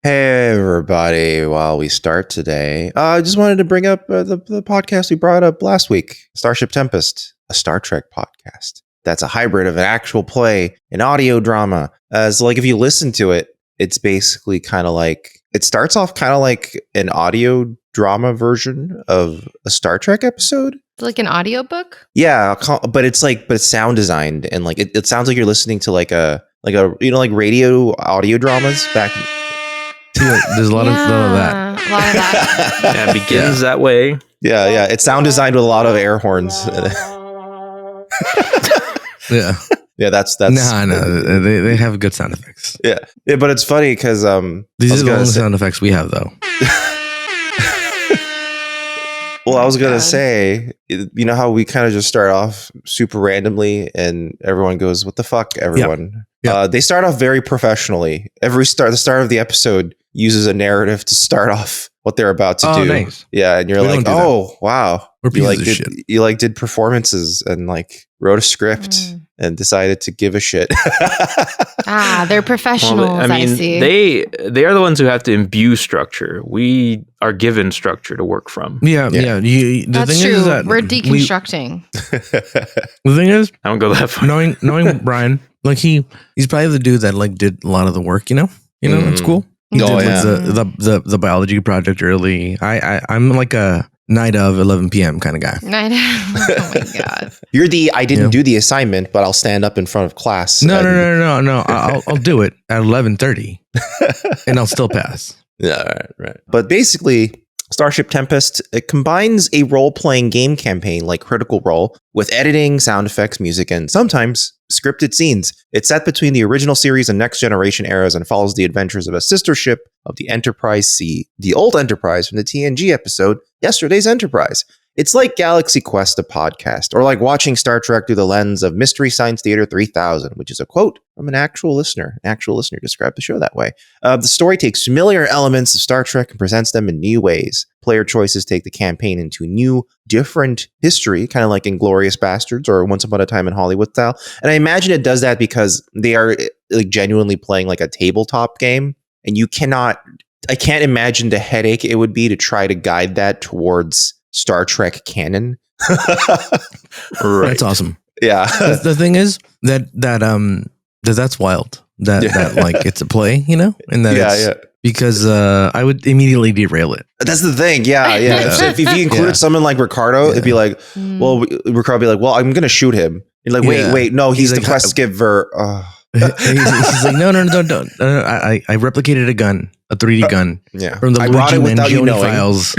Hey, everybody. While we start today, I just wanted to bring up the podcast we brought up last week, Starship Tempest, a Star Trek podcast. That's a hybrid of an actual play, an audio drama. So like if you listen to it, it's basically kind of like, it starts off kind of like an audio drama version of a Star Trek episode. Like an audiobook? Yeah, but it's sound designed and like it sounds like you're listening to like a like radio audio dramas back. There's a lot of that. A lot of that. Yeah, it begins that way. Yeah. It's sound designed with a lot of air horns. Yeah. Yeah, that's no. They have good sound effects. Yeah, but it's funny because these are the only sound effects we have, though. Well, I was gonna say, you know how we kind of just start off super randomly, and everyone goes, "What the fuck?" Everyone. Yeah. They start off very professionally. The start of the episode uses a narrative to start off what they're about to do. Nice. Yeah, and you're We like, don't do "Oh, wow!" We're pieces of shit. You did performances and like wrote a script and decided to give a shit. They're professionals. Well, I see. They are the ones who have to imbue structure. We are given structure to work from. Yeah. That's true. We're deconstructing. The thing is, I don't go that far. Knowing Brian, like he's probably the dude that like did a lot of the work. You know, it's cool. He did the biology project early. I'm like a night of 11 p.m. kind of guy. Oh my god. You're the I didn't do the assignment, but I'll stand up in front of class. No. I'll do it at 11:30, and I'll still pass. Yeah, right. But basically, Starship Tempest, it combines a role-playing game campaign like Critical Role with editing, sound effects, music, and sometimes scripted scenes. It's set between the original series and Next Generation eras and follows the adventures of a sister ship of the Enterprise C, the old Enterprise from the TNG episode, Yesterday's Enterprise. It's like Galaxy Quest, a podcast, or like watching Star Trek through the lens of Mystery Science Theater 3000, which is a quote from an actual listener. An actual listener described the show that way. The story takes familiar elements of Star Trek and presents them in new ways. Player choices take the campaign into a new, different history, kind of like Inglourious Bastards or Once Upon a Time in Hollywood style. And I imagine it does that because they are like genuinely playing like a tabletop game, and I can't imagine the headache it would be to try to guide that towards Star Trek canon. Right. That's awesome. Yeah. The thing is that's wild. That like it's a play, and that because I would immediately derail it. That's the thing. Yeah. So if you included someone like Ricardo, it'd be like, well, Ricardo would be like, well, I'm going to shoot him. You're like, wait, no, he's the quest giver. He's like, no, don't. I replicated a gun, a 3D gun. Yeah. From the Luigi Mangione files.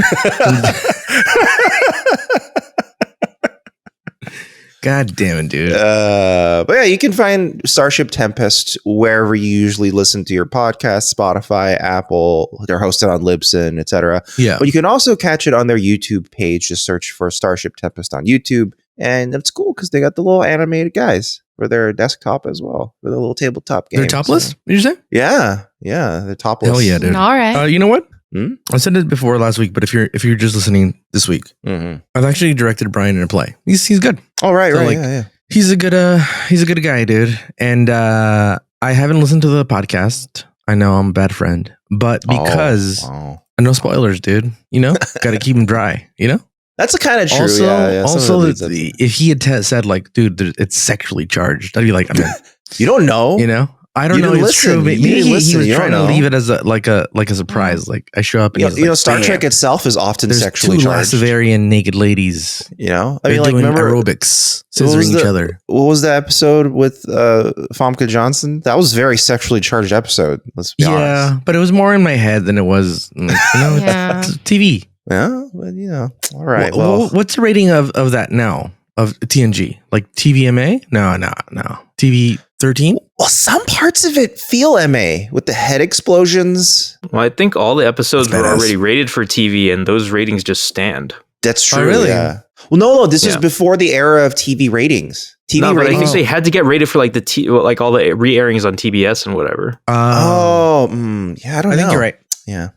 God damn it, dude. But yeah, you can find Starship Tempest wherever you usually listen to your podcast, Spotify, Apple. They're hosted on Libsyn, etc. Yeah. But you can also catch it on their YouTube page. Just search for Starship Tempest on YouTube. And it's cool because they got the little animated guys for their desktop as well, for the little tabletop games. They're topless? Did you say? Yeah, they're topless. Hell yeah, dude. All right. You know what? I said it before last week, but if you're just listening this week, I've actually directed Brian in a play. He's good. Oh right. Yeah. He's a good guy, dude. And I haven't listened to the podcast. I know I'm a bad friend, but because no spoilers, dude. Got to keep him dry. That's a kind of true. Also, if he had said like, dude, it's sexually charged, I'd be like, I mean, you don't know. I don't know. It's true. Maybe he was trying to leave it as a surprise. Like I show up and Star Trek itself is often sexually charged. There's 2 Lasovarian naked ladies. I mean, like, remember aerobics, scissoring each other. What was the episode with Famke Johnson? That was a very sexually charged episode. Let's be honest. Yeah, but it was more in my head than it was. It's TV. Yeah, but all right. What's the rating of that now? Of TNG, like TVMA? No. TV 13? Well, some parts of it feel MA with the head explosions. Well, I think all the episodes were already rated for TV, and those ratings just stand. That's true. Oh, really? Yeah. Well, no. This is before the era of TV ratings. But I think they had to get rated for like all the re-airings on TBS and whatever. Yeah, I don't know. I think you're right. Yeah.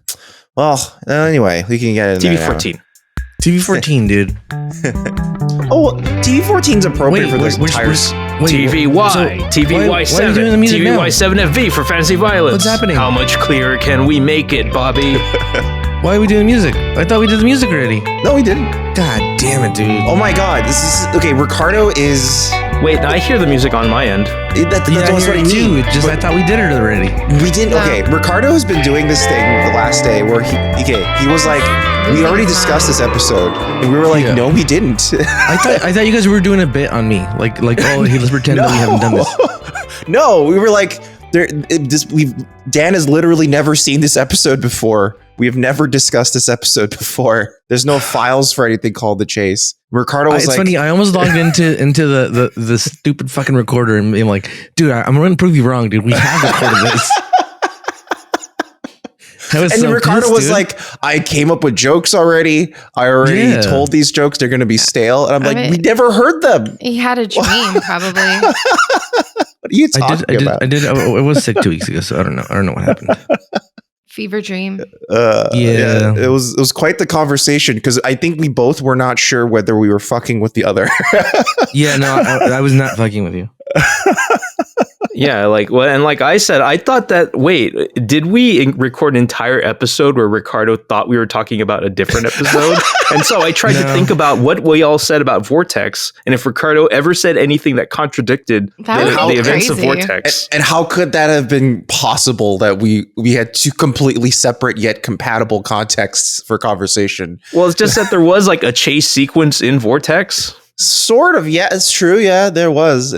Well, anyway, we can get it. TV 14. TV 14, dude. Oh, TV14's appropriate for this tires. TVY, TVY7, TVY7FV for fantasy violence. What's happening? How much clearer can we make it, Bobby? Why are we doing music? I thought we did the music already. No, we didn't. God damn it, dude. Oh my god, this is okay. Ricardo is. Wait, I hear the music on my end. That's what I mean. I thought we did it already. We didn't. Okay, Ricardo has been doing this thing the last day where he was like, we already discussed this episode, and we were like, no, we didn't. I thought you guys were doing a bit on me, like oh, hey, let's pretend that we haven't done this. No, we were like, Dan has literally never seen this episode before. We have never discussed this episode before. There's no files for anything called The Chase. Ricardo was it's funny. I almost logged into the stupid fucking recorder and being like, dude, I'm going to prove you wrong, dude. We have recorded this. And Ricardo was like, I came up with jokes already. I already told these jokes. They're going to be stale. And I'm like, we never heard them. He had a dream, probably. What are you talking about? I did. I was sick 2 weeks ago, so I don't know. I don't know what happened. Fever dream. Yeah, it was quite the conversation because I think we both were not sure whether we were fucking with the other. Yeah, no, I was not fucking with you. Yeah, and like I said, I thought that, wait, did we record an entire episode where Ricardo thought we were talking about a different episode? And so I tried to think about what we all said about Vortex, and if Ricardo ever said anything that contradicted the events of Vortex. And how could that have been possible that we had two completely separate yet compatible contexts for conversation? Well, it's just that there was like a chase sequence in Vortex. Sort of, yeah, it's true. Yeah, there was,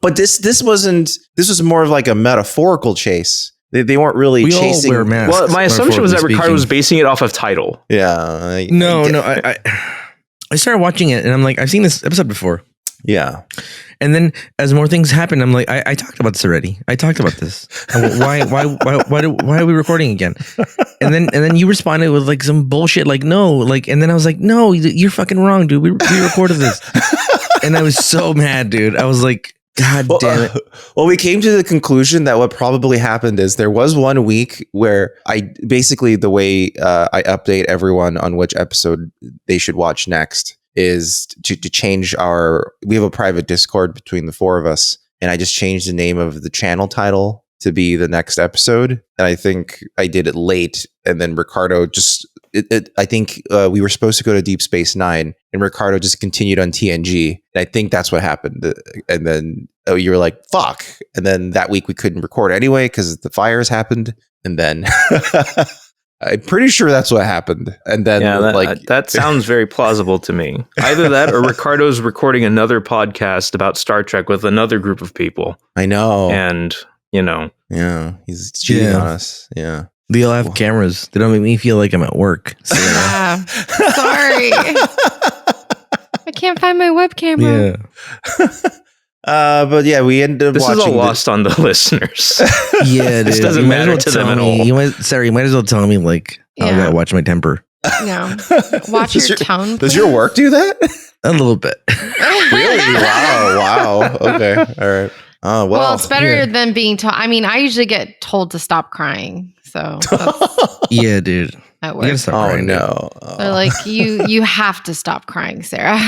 but this wasn't. This was more of like a metaphorical chase. They weren't really chasing. All wear masks, well, my assumption was that Ricardo was basing it off of Tidal. Yeah. I started watching it and I'm like, I've seen this episode before. Yeah. And then as more things happen, I'm like, I talked about this already. I talked about this. Why are we recording again? And then you responded with like some bullshit, like no, like, and then I was like, no, you're fucking wrong, dude. We recorded this, and I was so mad, dude. I was like, God damn it. Well, we came to the conclusion that what probably happened is there was 1 week where the way I update everyone on which episode they should watch next is to change we have a private Discord between the four of us, and I just changed the name of the channel title to be the next episode. And I think I did it late, and then Ricardo I think we were supposed to go to Deep Space Nine, and Ricardo just continued on TNG. And I think that's what happened. And then you were like, fuck. And then that week we couldn't record anyway because the fires happened. And then I'm pretty sure that's what happened. And then that sounds very plausible to me. Either that or Ricardo's recording another podcast about Star Trek with another group of people. I know. And, yeah, he's cheating on us. Yeah. They all have cameras. They don't make me feel like I'm at work. So, sorry. I can't find my web camera. Yeah. But yeah, we ended up watching. This is all lost on the listeners. Yeah, this doesn't matter to them at all. You might as well tell me, like, I gotta watch my temper. No. Watch your tone. Does your work do that? A little bit. Really? Wow. Okay. All right. Oh, well, it's better than being told. I mean, I usually get told to stop crying. So yeah, dude. At work. Crying, no. They're like, you have to stop crying, Sarah.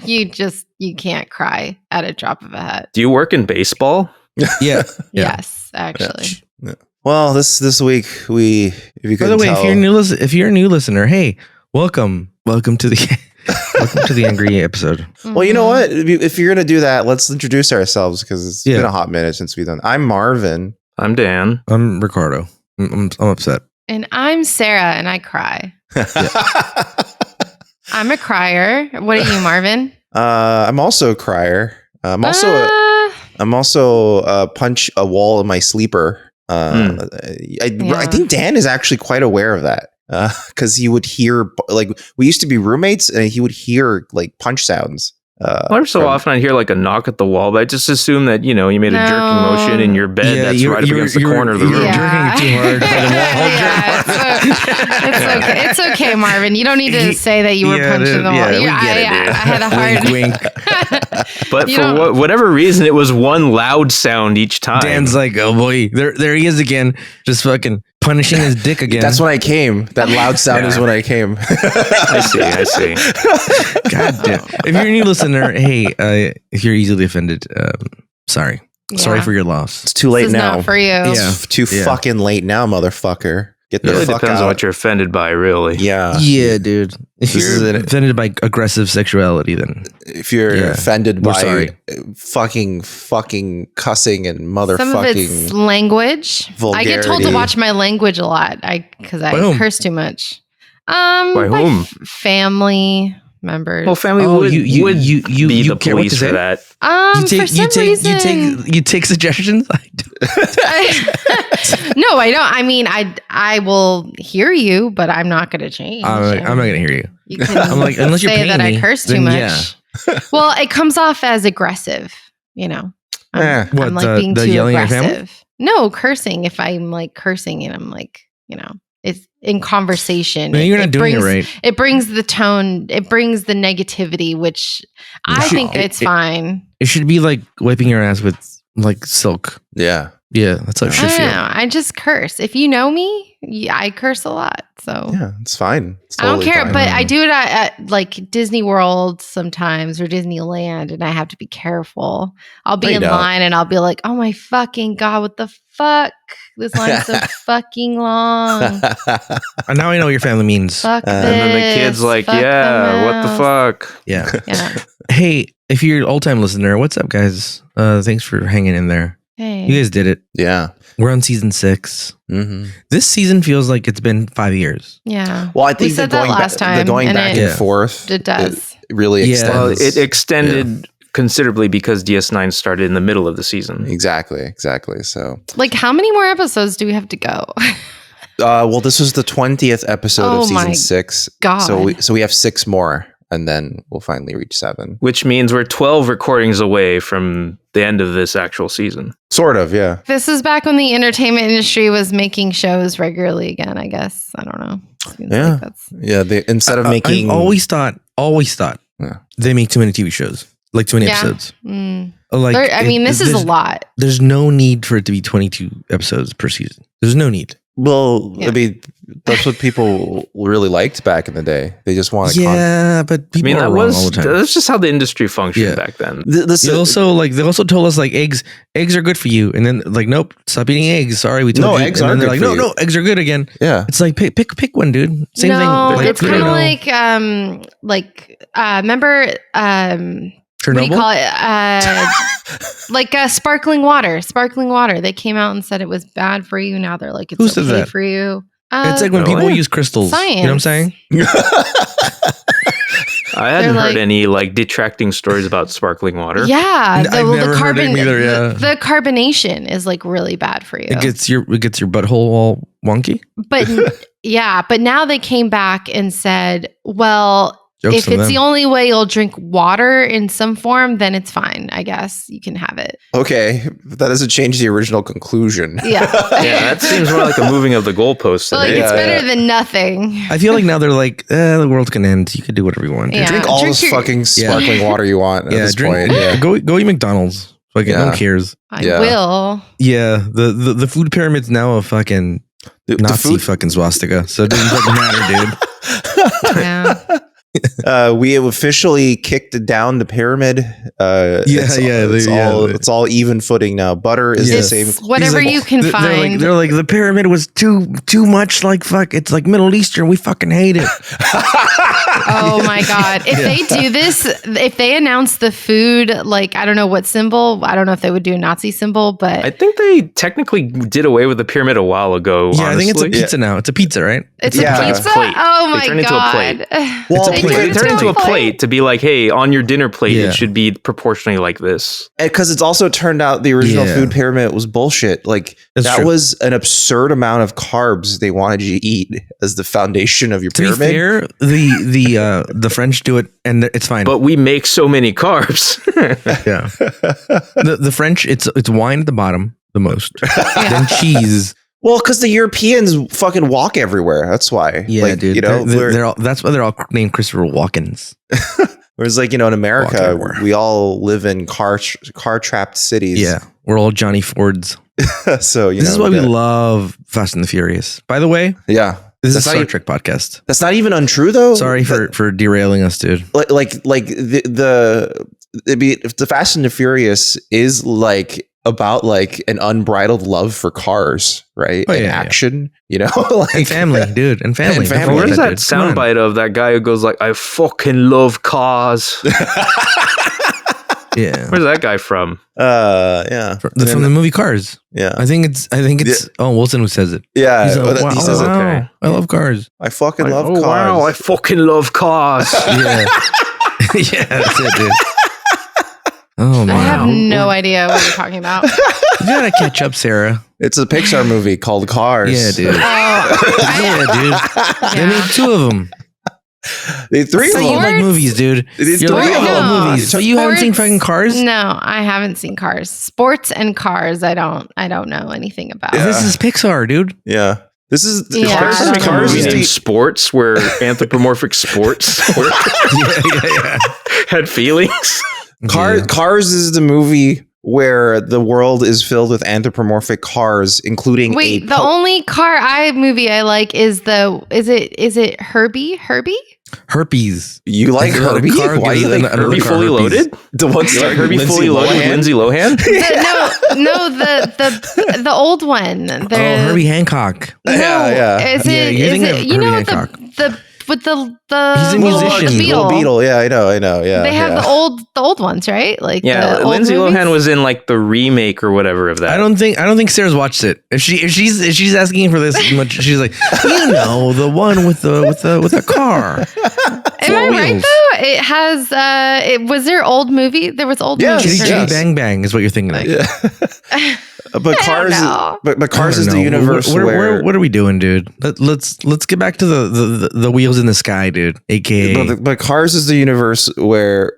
You can't cry at a drop of a hat. Do you work in baseball? Yeah. Yes, actually. Yeah. Well, this week if you by the way, if you're a new listener, hey, welcome to the welcome to the angry episode. Mm-hmm. Well, you know what? If you're gonna do that, let's introduce ourselves because it's been a hot minute since we've done. I'm Marvin. I'm Dan. I'm Ricardo. I'm upset. And I'm Sarah, and I cry. I'm a crier. What are you, Marvin? I'm also a crier. I'm also punch a wall in my sleeper. I think Dan is actually quite aware of that because he would hear, like, we used to be roommates, and he would hear like punch sounds. Every so often I'd hear like a knock at the wall, but I just assume that, you made a jerking motion in your bed that's right up against the corner of the room. You're jerking too hard by the wall. It's okay, Marvin. You don't need to say that you were punching the wall. I had a hard wink. But for whatever reason, it was one loud sound each time. Dan's like, oh boy, there he is again, just fucking punishing his dick again. That's when I came. That loud sound is when I came. I see. God damn. If you're a new listener, hey, if you're easily offended, sorry. Yeah. Sorry for your loss. It's too late This is now. not for you. Yeah. It's too fucking late now, motherfucker. Get the It really fuck depends out. on what you're offended by, really. Yeah. Yeah, dude. If This is you're it. offended by aggressive sexuality, then If you're Yeah. offended We're by sorry. fucking cussing and Some of it's motherfucking language. I get told to vulgarity. watch my language a lot because I By whom? curse too much. By whom? Family members. Well, family Oh, would be you the care what police to for say? that. For some reason, you take suggestions. no, I don't. I mean, I will hear you, but I'm not going to change. I'm not gonna hear you. You can I'm like, unless you're say paying that me, I curse too then much. yeah. Well, it comes off as aggressive. I'm What, like the- being the too yelling at your family? aggressive. No, cursing. If I'm like cursing and I'm like, it's in conversation. No, you're not doing brings, it right. It brings the tone. It brings the negativity, which I should- think it's fine. It should be like wiping your ass with like silk. Yeah. Yeah, that's how it I should don't feel. know. I just curse. If you know me, I curse a lot. So Yeah, it's fine. It's I don't totally care, fine. but I do it at like Disney World sometimes or Disneyland, and I have to be careful. I'll be No, you in don't. line and I'll be like, "Oh my fucking god, what the fuck? This line's so fucking long. And now I know what your family means. Fuck this." And And then the kid's like, fuck yeah, what the mouse." fuck? Yeah. Yeah. Hey, if you're an old time listener, what's up, guys? Thanks for hanging in there. Hey. You guys did it. Yeah. We're on season 6. hmm This season feels like it's been 5 years. Yeah. Well, I We think the said that going, last the time, going and back it- and forth. It does. It really Yeah. extends. Well, it extended considerably because DS9 started in the middle of the season. Exactly. So, Like, how many more episodes do we have to go? well, this was the 20th episode Oh of my season 6. God. So we have 6 more, and then we'll finally reach 7. Which means we're 12 recordings away from the end of this actual season. Sort of, yeah. This is back when the entertainment industry was making shows regularly again, I guess. I don't know. Seems Yeah. like that's Yeah. They, instead of making, I've always thought Yeah. they make too many TV shows, like too many Yeah. episodes. Mm. Like, This is a there's- lot. There's no need for it to be 22 episodes per season. There's no need. well, Yeah. I mean, that's what people really liked back in the day. They just want to. Yeah, but people I mean, are that wrong was all the time. that's just how the industry functioned Yeah. back then. This They also told us like eggs are good for you, and then like nope, stop eating eggs. Sorry, we told No, you. eggs and are then they're good like for no, you. eggs are good again. yeah. It's like pick one, dude. Same No, thing. it's kind of Chernobyl. remember, what do you call it? Like sparkling water. Sparkling water. They came out and said it was bad for you. Now they're like, it's Who said okay that? for you. It's like when Really? people use crystals. You know what I'm saying? I hadn't like- heard any like detracting stories about sparkling water. Yeah, I've never heard it either, yeah. the carbonation is like really bad for you. It gets your butthole all wonky. But yeah, but now they came back and said, well, Jokes if on it's them. the only way you'll drink water in some form, then it's fine. I guess you can have it. Okay, that doesn't change the original conclusion. Yeah. Yeah, that seems more like a moving of the goalposts. But like today. it's Yeah, better yeah. than nothing. I feel like now they're like, the world can end. You can do whatever you want. Yeah. Drink all Drink this your- fucking sparkling water you want at this point. Yeah. Go eat McDonald's. Fucking no Yeah. one cares. I Yeah. will. Yeah, the food pyramid's now a fucking The Nazi food- fucking swastika. So it doesn't fucking matter, dude. Yeah. We have officially kicked down the pyramid. It's all even footing now. Butter is the It's same. whatever He's like- you can they're find. They're like the pyramid was too much like fuck. It's like Middle Eastern. We fucking hate it. Oh my God. If they do this, if they announce the food, like, I don't know what symbol, I don't know if they would do a Nazi symbol, but I think they technically did away with the pyramid a while ago. Yeah, I think it's a honestly. pizza now. It's a pizza, right? it's Yeah. a It's pizza. a plate. Oh They my turn into a God. plate. Well, They because turn They turn into a plate to be like, hey, on your dinner plate, Yeah. it should be proportionally like this. it's also turned out the original Yeah. food pyramid was bullshit. Like That's that true. was an absurd amount of carbs they wanted you to eat as the foundation of your To be pyramid. fair, the French do it, and it's fine. But we make so many carbs. yeah, the French, it's wine at the bottom the most, then cheese. Well, because the Europeans fucking walk everywhere. That's why. Yeah, Like, dude. You know, They're all, that's why they're all named Christopher Walkens. Whereas, like, in America, we all live in car trapped cities. Yeah, we're all Johnny Fords. So this is why we love Fast and the Furious. By the way, yeah, this is a Star Trek podcast. That's not even untrue, though. Sorry for derailing us, dude. Like the Fast and the Furious is like about like an unbridled love for cars, right? And action, like, and family, dude, and family. Where's that soundbite of that guy who goes like, "I fucking love cars"? Yeah, where's that guy from? Yeah, from the movie Cars. Yeah, I think it's Wilson who says it. Yeah, he says okay. I love cars. I fucking love cars. Wow, I fucking love cars. Yeah, yeah, that's it, dude. Oh man, I have no idea what you're talking about. You gotta catch up, Sarah. It's a Pixar movie called Cars. Yeah, dude. Yeah, dude. They made 2 of them. They 3 of them. You like movies, dude. You're 3 of them. Movies. So you haven't seen fucking Cars? No, I haven't seen Cars. Sports and cars, I don't know anything about. Yeah. This is Pixar, dude. Yeah. This is Cars in sports where anthropomorphic sports had feelings. Cars is the movie where the world is filled with anthropomorphic cars, including the only movie I like is it Herbie? Herpes. You like Herbie? Why you like Herbie Fully Loaded? The one starring Herbie Fully Loaded with Lindsay Lohan? The old one. Herbie Hancock. Yeah. Is it with the he's a musician. Beetle. Beetle. Yeah, I know. Yeah. They have the old ones, right? Like Lindsay Lohan was in like the remake or whatever of that. I don't think Sarah's watched it. If she's asking for this much, she's like, the one with the car. Am I right though? It has. Was there old movie? There was old movies. Chitty Bang Bang is what you're thinking of. Yeah. But Cars, but Cars is the universe where. What are we doing, dude? Let's get back to the wheels in the sky, dude. AKA. But Cars is the universe where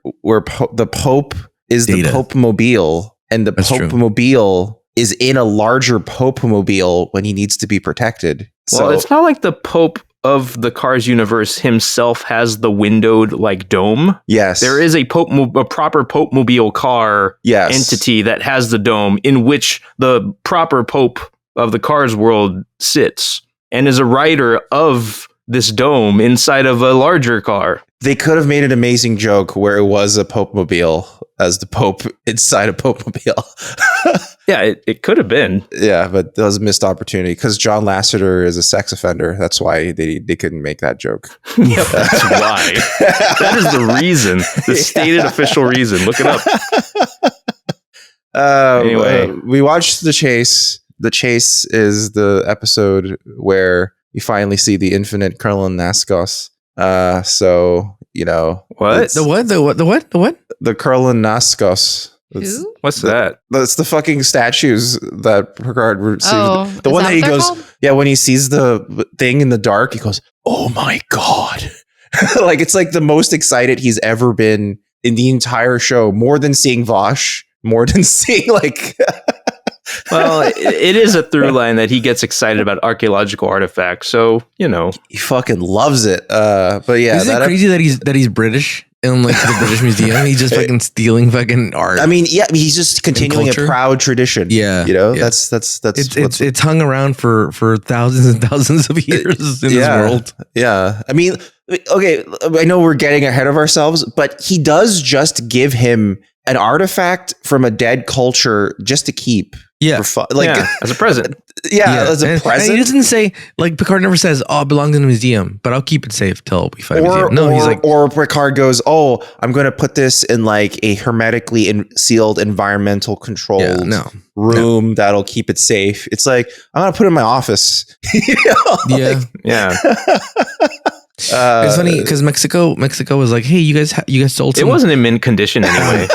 the Pope is the Pope Mobile, and the Pope Mobile is in a larger Pope Mobile when he needs to be protected. Well, it's not like the Pope of the Cars universe himself has the windowed like dome. Yes, there is a proper Pope Mobile car entity that has the dome in which the proper Pope of the Cars world sits and is a rider of this dome inside of a larger car. They could have made an amazing joke where it was a Pope Mobile as the Pope inside a Pope Mobile. Yeah, it could have been. Yeah, but that was a missed opportunity because John Lasseter is a sex offender. That's why they couldn't make that joke. Yeah, that's why. That is the reason. The stated official reason. Look it up. Anyway, we watched The Chase. The Chase is the episode where you finally see the infinite kurlan naiskos. So, what? The what? The kurlan naiskos. What's that? That's the fucking statues that Picard received. Oh, the one that he goes, when he sees the thing in the dark, he goes, "Oh my God." Like, it's like the most excited he's ever been in the entire show, more than seeing Vosh, more than seeing like. Well, it is a through line that he gets excited about archaeological artifacts. So, he fucking loves it. But yeah, isn't it crazy that he's British in like the British Museum? He's just fucking stealing fucking art. I mean, yeah, he's just continuing a proud tradition. Yeah, that's it's hung around for thousands and thousands of years in this world. Yeah, I mean, okay, I know we're getting ahead of ourselves, but he does just give him an artifact from a dead culture just to keep. Yeah, as a present. As a present. And he doesn't say, like, Picard never says, "Oh, it belongs in a museum," but I'll keep it safe till we find a museum. No, he's like, or Picard goes, "Oh, I'm going to put this in like a hermetically sealed, environmental controlled room that'll keep it safe." It's like, I'm going to put it in my office. Yeah. It's funny because Mexico was like, "Hey, you guys sold some." It wasn't in mint condition anyway.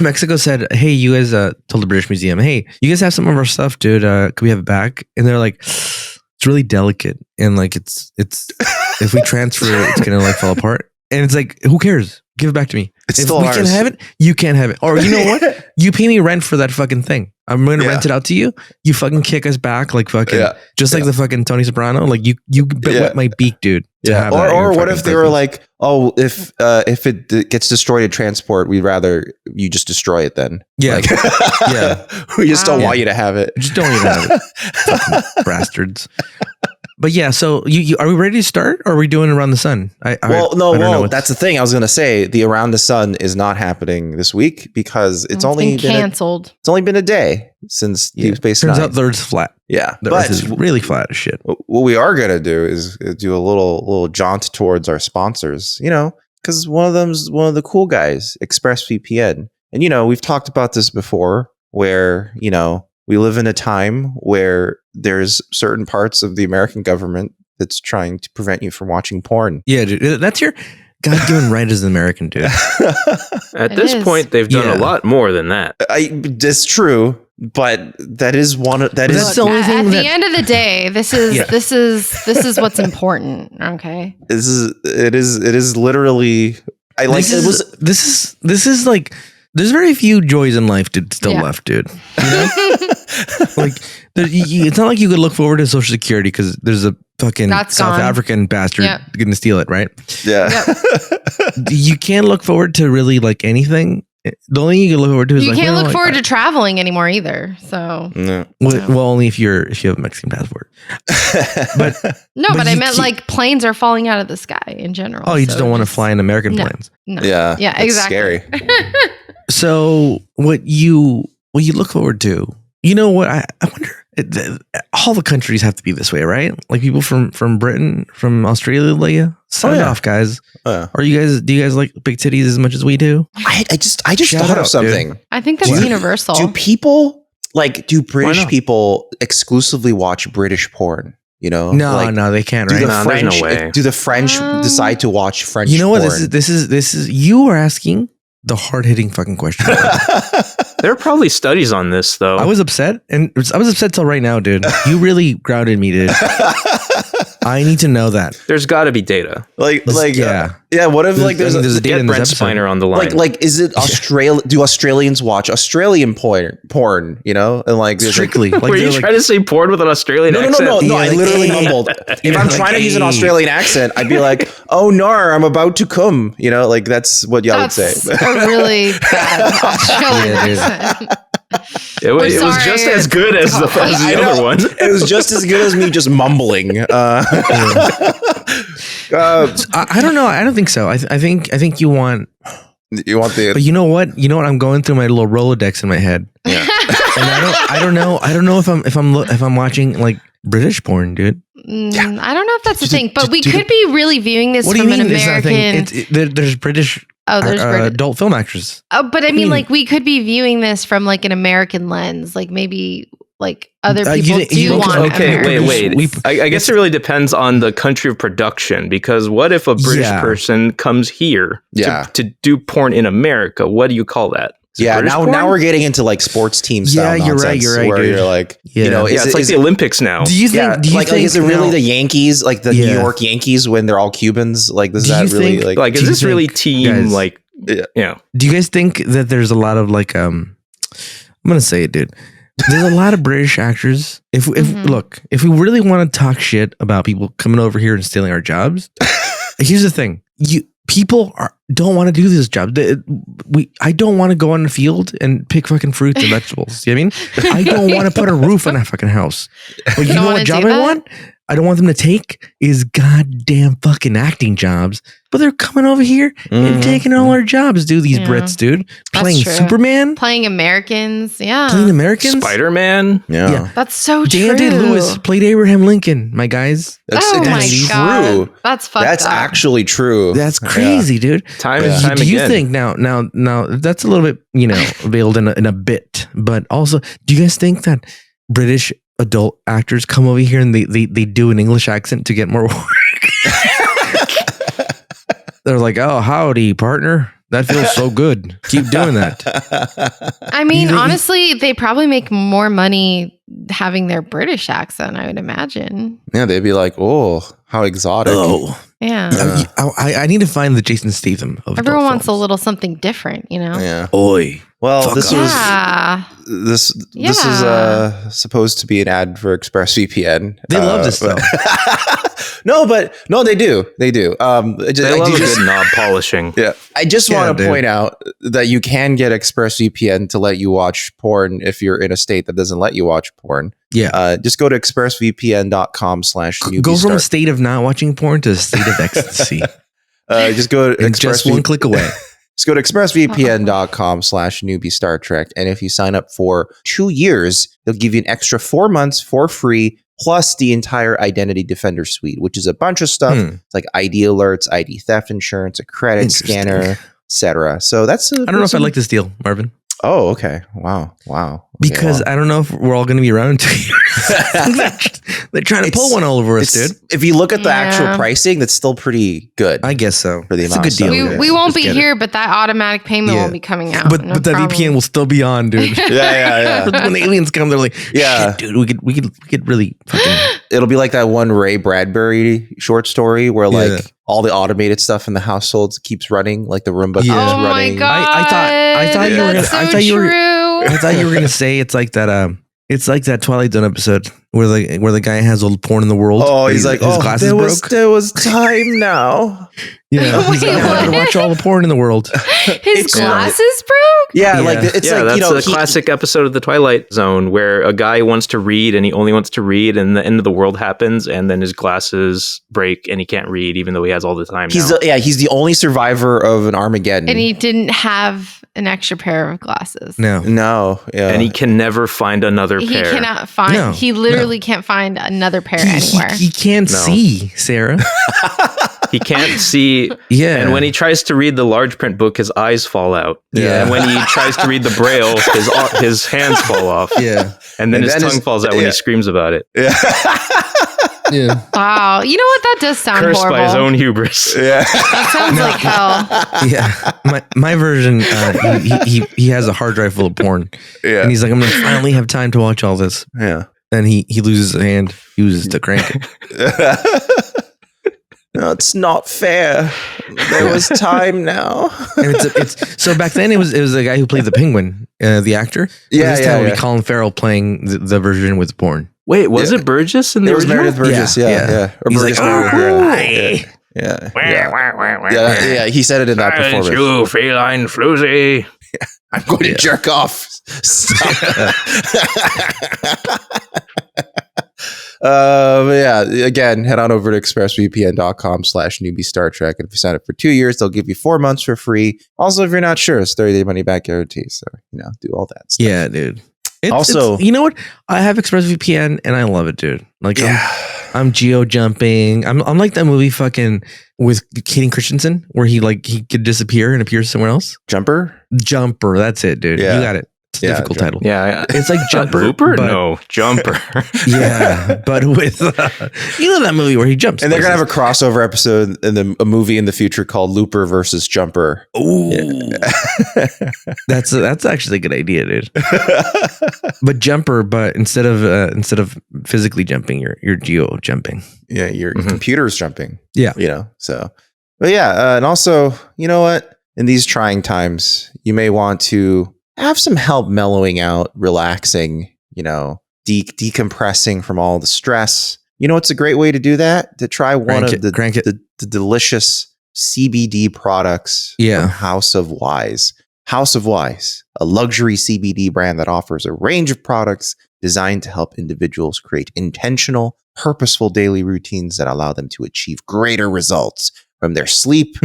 Mexico said, "Hey, you guys," told the British Museum, "Hey, you guys have some of our stuff, dude. Could we have it back?" And they're like, "It's really delicate, and like it's if we transfer it, it's gonna like fall apart." And it's like, who cares? Give it back to me. It's if still we ours. can have it, you can't have it. Or you know what? You pay me rent for that fucking thing. I'm going to rent it out to you. You fucking kick us back like fucking, just like the fucking Tony Soprano. Like you wet my beak, dude. Yeah. Or what if they were like, oh, if it gets destroyed in transport, we'd rather you just destroy it then. Yeah. Like, Yeah. We just don't want you to have it. Just don't want you to have it. Fucking bastards. But yeah, so you are we ready to start, or are we doing Around the Sun? That's the thing. I was going to say the Around the Sun is not happening this week because it's only been canceled. It's only been a day since Deep Space Nine. Turns out the Earth's flat. Yeah, the Earth is really flat as shit. What we are going to do is do a little jaunt towards our sponsors. Because one of them's one of the cool guys, ExpressVPN, and we've talked about this before, where we live in a time where there's certain parts of the American government that's trying to prevent you from watching porn. Yeah, dude, that's your God-given right as an American, dude. At this point, they've done a lot more than that. That's true, but that is one. That's the only thing. At the end of the day, this is what's important. Okay, it is literally. This is like. There's very few joys in life still left, dude. Like, it's not like you could look forward to Social Security because there's a fucking South African bastard going to steal it, right? Yeah. You can't look forward to really like anything. The only thing you can look forward to is you can't look forward to traveling anymore either. So, well, only if you have a Mexican passport. But I meant like planes are falling out of the sky in general. Oh, you just don't want to fly in American planes. No. Yeah, exactly. Scary. So what you look forward to, what I wonder, all the countries have to be this way, right? Like people from Britain, from Australia, sign off, guys. Do you guys like big titties as much as we do? I just thought of something. Dude. I think that's universal. Do British people exclusively watch British porn? No, they can't. Right? There's no way. Do the French decide to watch French? You know what? Porn? This is you are asking the hard-hitting fucking question. There are probably studies on this, though. I was upset till right now, dude. You really grounded me, dude. I need to know that. There's got to be data. What if there's a data in Brent this episode. Spiner on the line? Is it Australia? Do Australians watch Australian porn? And like strictly. Were you trying to say porn with an Australian accent? No. I literally mumbled. If I'm trying to use an Australian accent, I'd be like, "Oh no, I'm about to come." That's what y'all would say. A really bad Australian accent. It was just as good as the other one. It was just as good as me just mumbling. I don't know. I don't think so. I think you want the. But you know what? I'm going through my little Rolodex in my head. Yeah. And I don't know if I'm watching like British porn, dude. I don't know if that's the thing, but we could be really viewing this from an American. There's British. There's adult film actors. But I mean, like we could be viewing this from like an American lens, like maybe like other people do want. Okay, wait. I guess it really depends on the country of production, because what if a British person comes here to do porn in America? What do you call that? Now we're getting into like sports team style. Yeah, you're right, where dude. You're like, it's like the Olympics now. Do you think? Is it really the Yankees, like the New York Yankees, when they're all Cubans? Like, is that really like? Is this really team? Like, Do you guys think that there's a lot of like I'm gonna say it, dude. There's a lot of British actors. If we really want to talk shit about people coming over here and stealing our jobs, here's the thing: people don't want to do this job. I don't want to go on the field and pick fucking fruits and vegetables. You know what I mean? I don't want to put a roof on a fucking house. But you know what job I want? I don't want them to take is goddamn fucking acting jobs. But they're coming over here and taking all our jobs, dude. These Brits, dude. Playing Superman. Playing Americans. Yeah. Playing Americans. Spider-Man. Yeah. That's so true. Dan Day-Lewis played Abraham Lincoln, my guys. That's true. That's fucked up. That's actually true. That's crazy, dude. Time and time again. Do you think now that's a little bit, veiled in a bit, but also, do you guys think that British adult actors come over here and they do an English accent to get more work? They're like, "Oh, howdy, partner. That feels so good. Keep doing that." I mean, honestly, they probably make more money having their British accent, I would imagine. Yeah, they'd be like, "Oh, how exotic." Oh. Yeah. I need to find the Jason Statham of everyone wants films. a little something different, Yeah. Oi. Well, Fuck this off. was this is supposed to be an ad for ExpressVPN. They love this stuff. No, they do. They love a good knob polishing. Yeah, I just want to point out that you can get ExpressVPN to let you watch porn if you're in a state that doesn't let you watch porn. Yeah, just go to expressvpn.com/newbie. Go from a state of not watching porn to a state of ecstasy. Just go to just one click away. Just go to expressvpn.com/newbie Star Trek. And if you sign up for 2 years, they'll give you an extra 4 months for free, plus the entire Identity Defender suite, which is a bunch of stuff. It's like ID alerts, ID theft insurance, a credit scanner, etc. So that's I don't know if I like this deal, Marvin. Oh, okay. Wow. Okay, because I don't know if we're all going to be around in 2 years. They're trying to pull one all over us, dude. If you look at the actual pricing, that's still pretty good. I guess so. For the amount it's a good deal. We won't be here, but that automatic payment won't be coming out. But the VPN will still be on, dude. Yeah. When the aliens come, they're like, shit, dude, we could really fucking. It'll be like that one Ray Bradbury short story where like all the automated stuff in the households keeps running, like the Roomba keeps running. Oh my god! I thought you were gonna. So I thought you were gonna say it's like that. It's like that Twilight Zone episode where the guy has all the porn in the world. Oh, he's like, his glasses broke. There was time now. Yeah, he's like, I can watch all the porn in the world. His glasses broke. Yeah, like it's like that's a classic episode of the Twilight Zone where a guy wants to read and he only wants to read, and the end of the world happens, and then his glasses break and he can't read, even though he has all the time. He's the only survivor of an Armageddon, and he didn't have an extra pair of glasses. No, and he can never find another pair. He cannot find. No, he literally can't find another pair anywhere. He can't see, Sarah. He can't see. Yeah. And when he tries to read the large print book, his eyes fall out. Yeah. And when he tries to read the Braille, his hands fall off. Yeah. And then his tongue falls out when he screams about it. Yeah. Yeah. Wow. You know what? That does sound Cursed horrible. by his own hubris. Yeah. That sounds like hell. Yeah. My version, he has a hard drive full of porn. Yeah. And he's like, I'm going to finally have time to watch all this. Yeah. Then he loses his hand, uses to crank it. No, it's not fair. There was time now. And it's so back then it was the guy who played the Penguin, the actor. Yeah, this time it'll be Colin Farrell playing the version with porn. Wait, was it Burgess in the original? Meredith Burgess, yeah. Or he's Burgess like, yeah. He said it in that performance. You feline floozy. I'm going to jerk off. Again, head on over to expressvpn.com/newbie Star Trek. And if you sign up for 2 years, they'll give you 4 months for free. Also, if you're not sure, it's 30-day money back guarantee. So, do all that stuff. Yeah, dude. Also, you know what? I have ExpressVPN and I love it, dude. Like, I'm geo jumping. I'm like that movie fucking with Hayden Christensen where he could disappear and appear somewhere else. Jumper. That's it, dude. Yeah. You got it. It's a difficult title. Yeah. It's like Jumper. Looper? No, Jumper. Yeah. But with, that movie where he jumps. And they're going to have a crossover episode in a movie in the future called Looper versus Jumper. Ooh. Yeah. That's actually a good idea, dude. But Jumper, but instead of physically jumping, you're geo jumping. Yeah, your computer's jumping. Yeah. So. But yeah, and also, you know what? In these trying times, you may want to have some help mellowing out, relaxing, decompressing from all the stress. It's a great way to do that? To try one of the delicious CBD products from House of Wise. House of Wise, a luxury CBD brand that offers a range of products designed to help individuals create intentional, purposeful daily routines that allow them to achieve greater results from their sleep,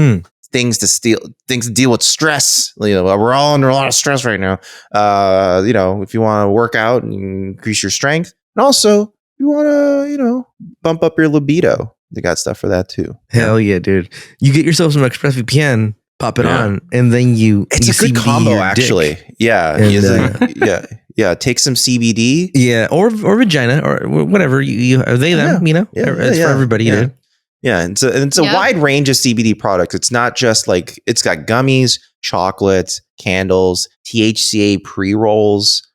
things to deal with stress. We're all under a lot of stress right now. If you want to work out and increase your strength, and also you want to, bump up your libido. They got stuff for that too. Hell yeah, dude! You get yourself some ExpressVPN, pop it on, and then it's a good combo, actually. Dick. Yeah, Take some CBD, or vagina, or whatever you are. They them, it's for everybody, dude. Yeah, and it's a wide range of CBD products. It's not just it's got gummies, chocolates, candles, THCA pre-rolls.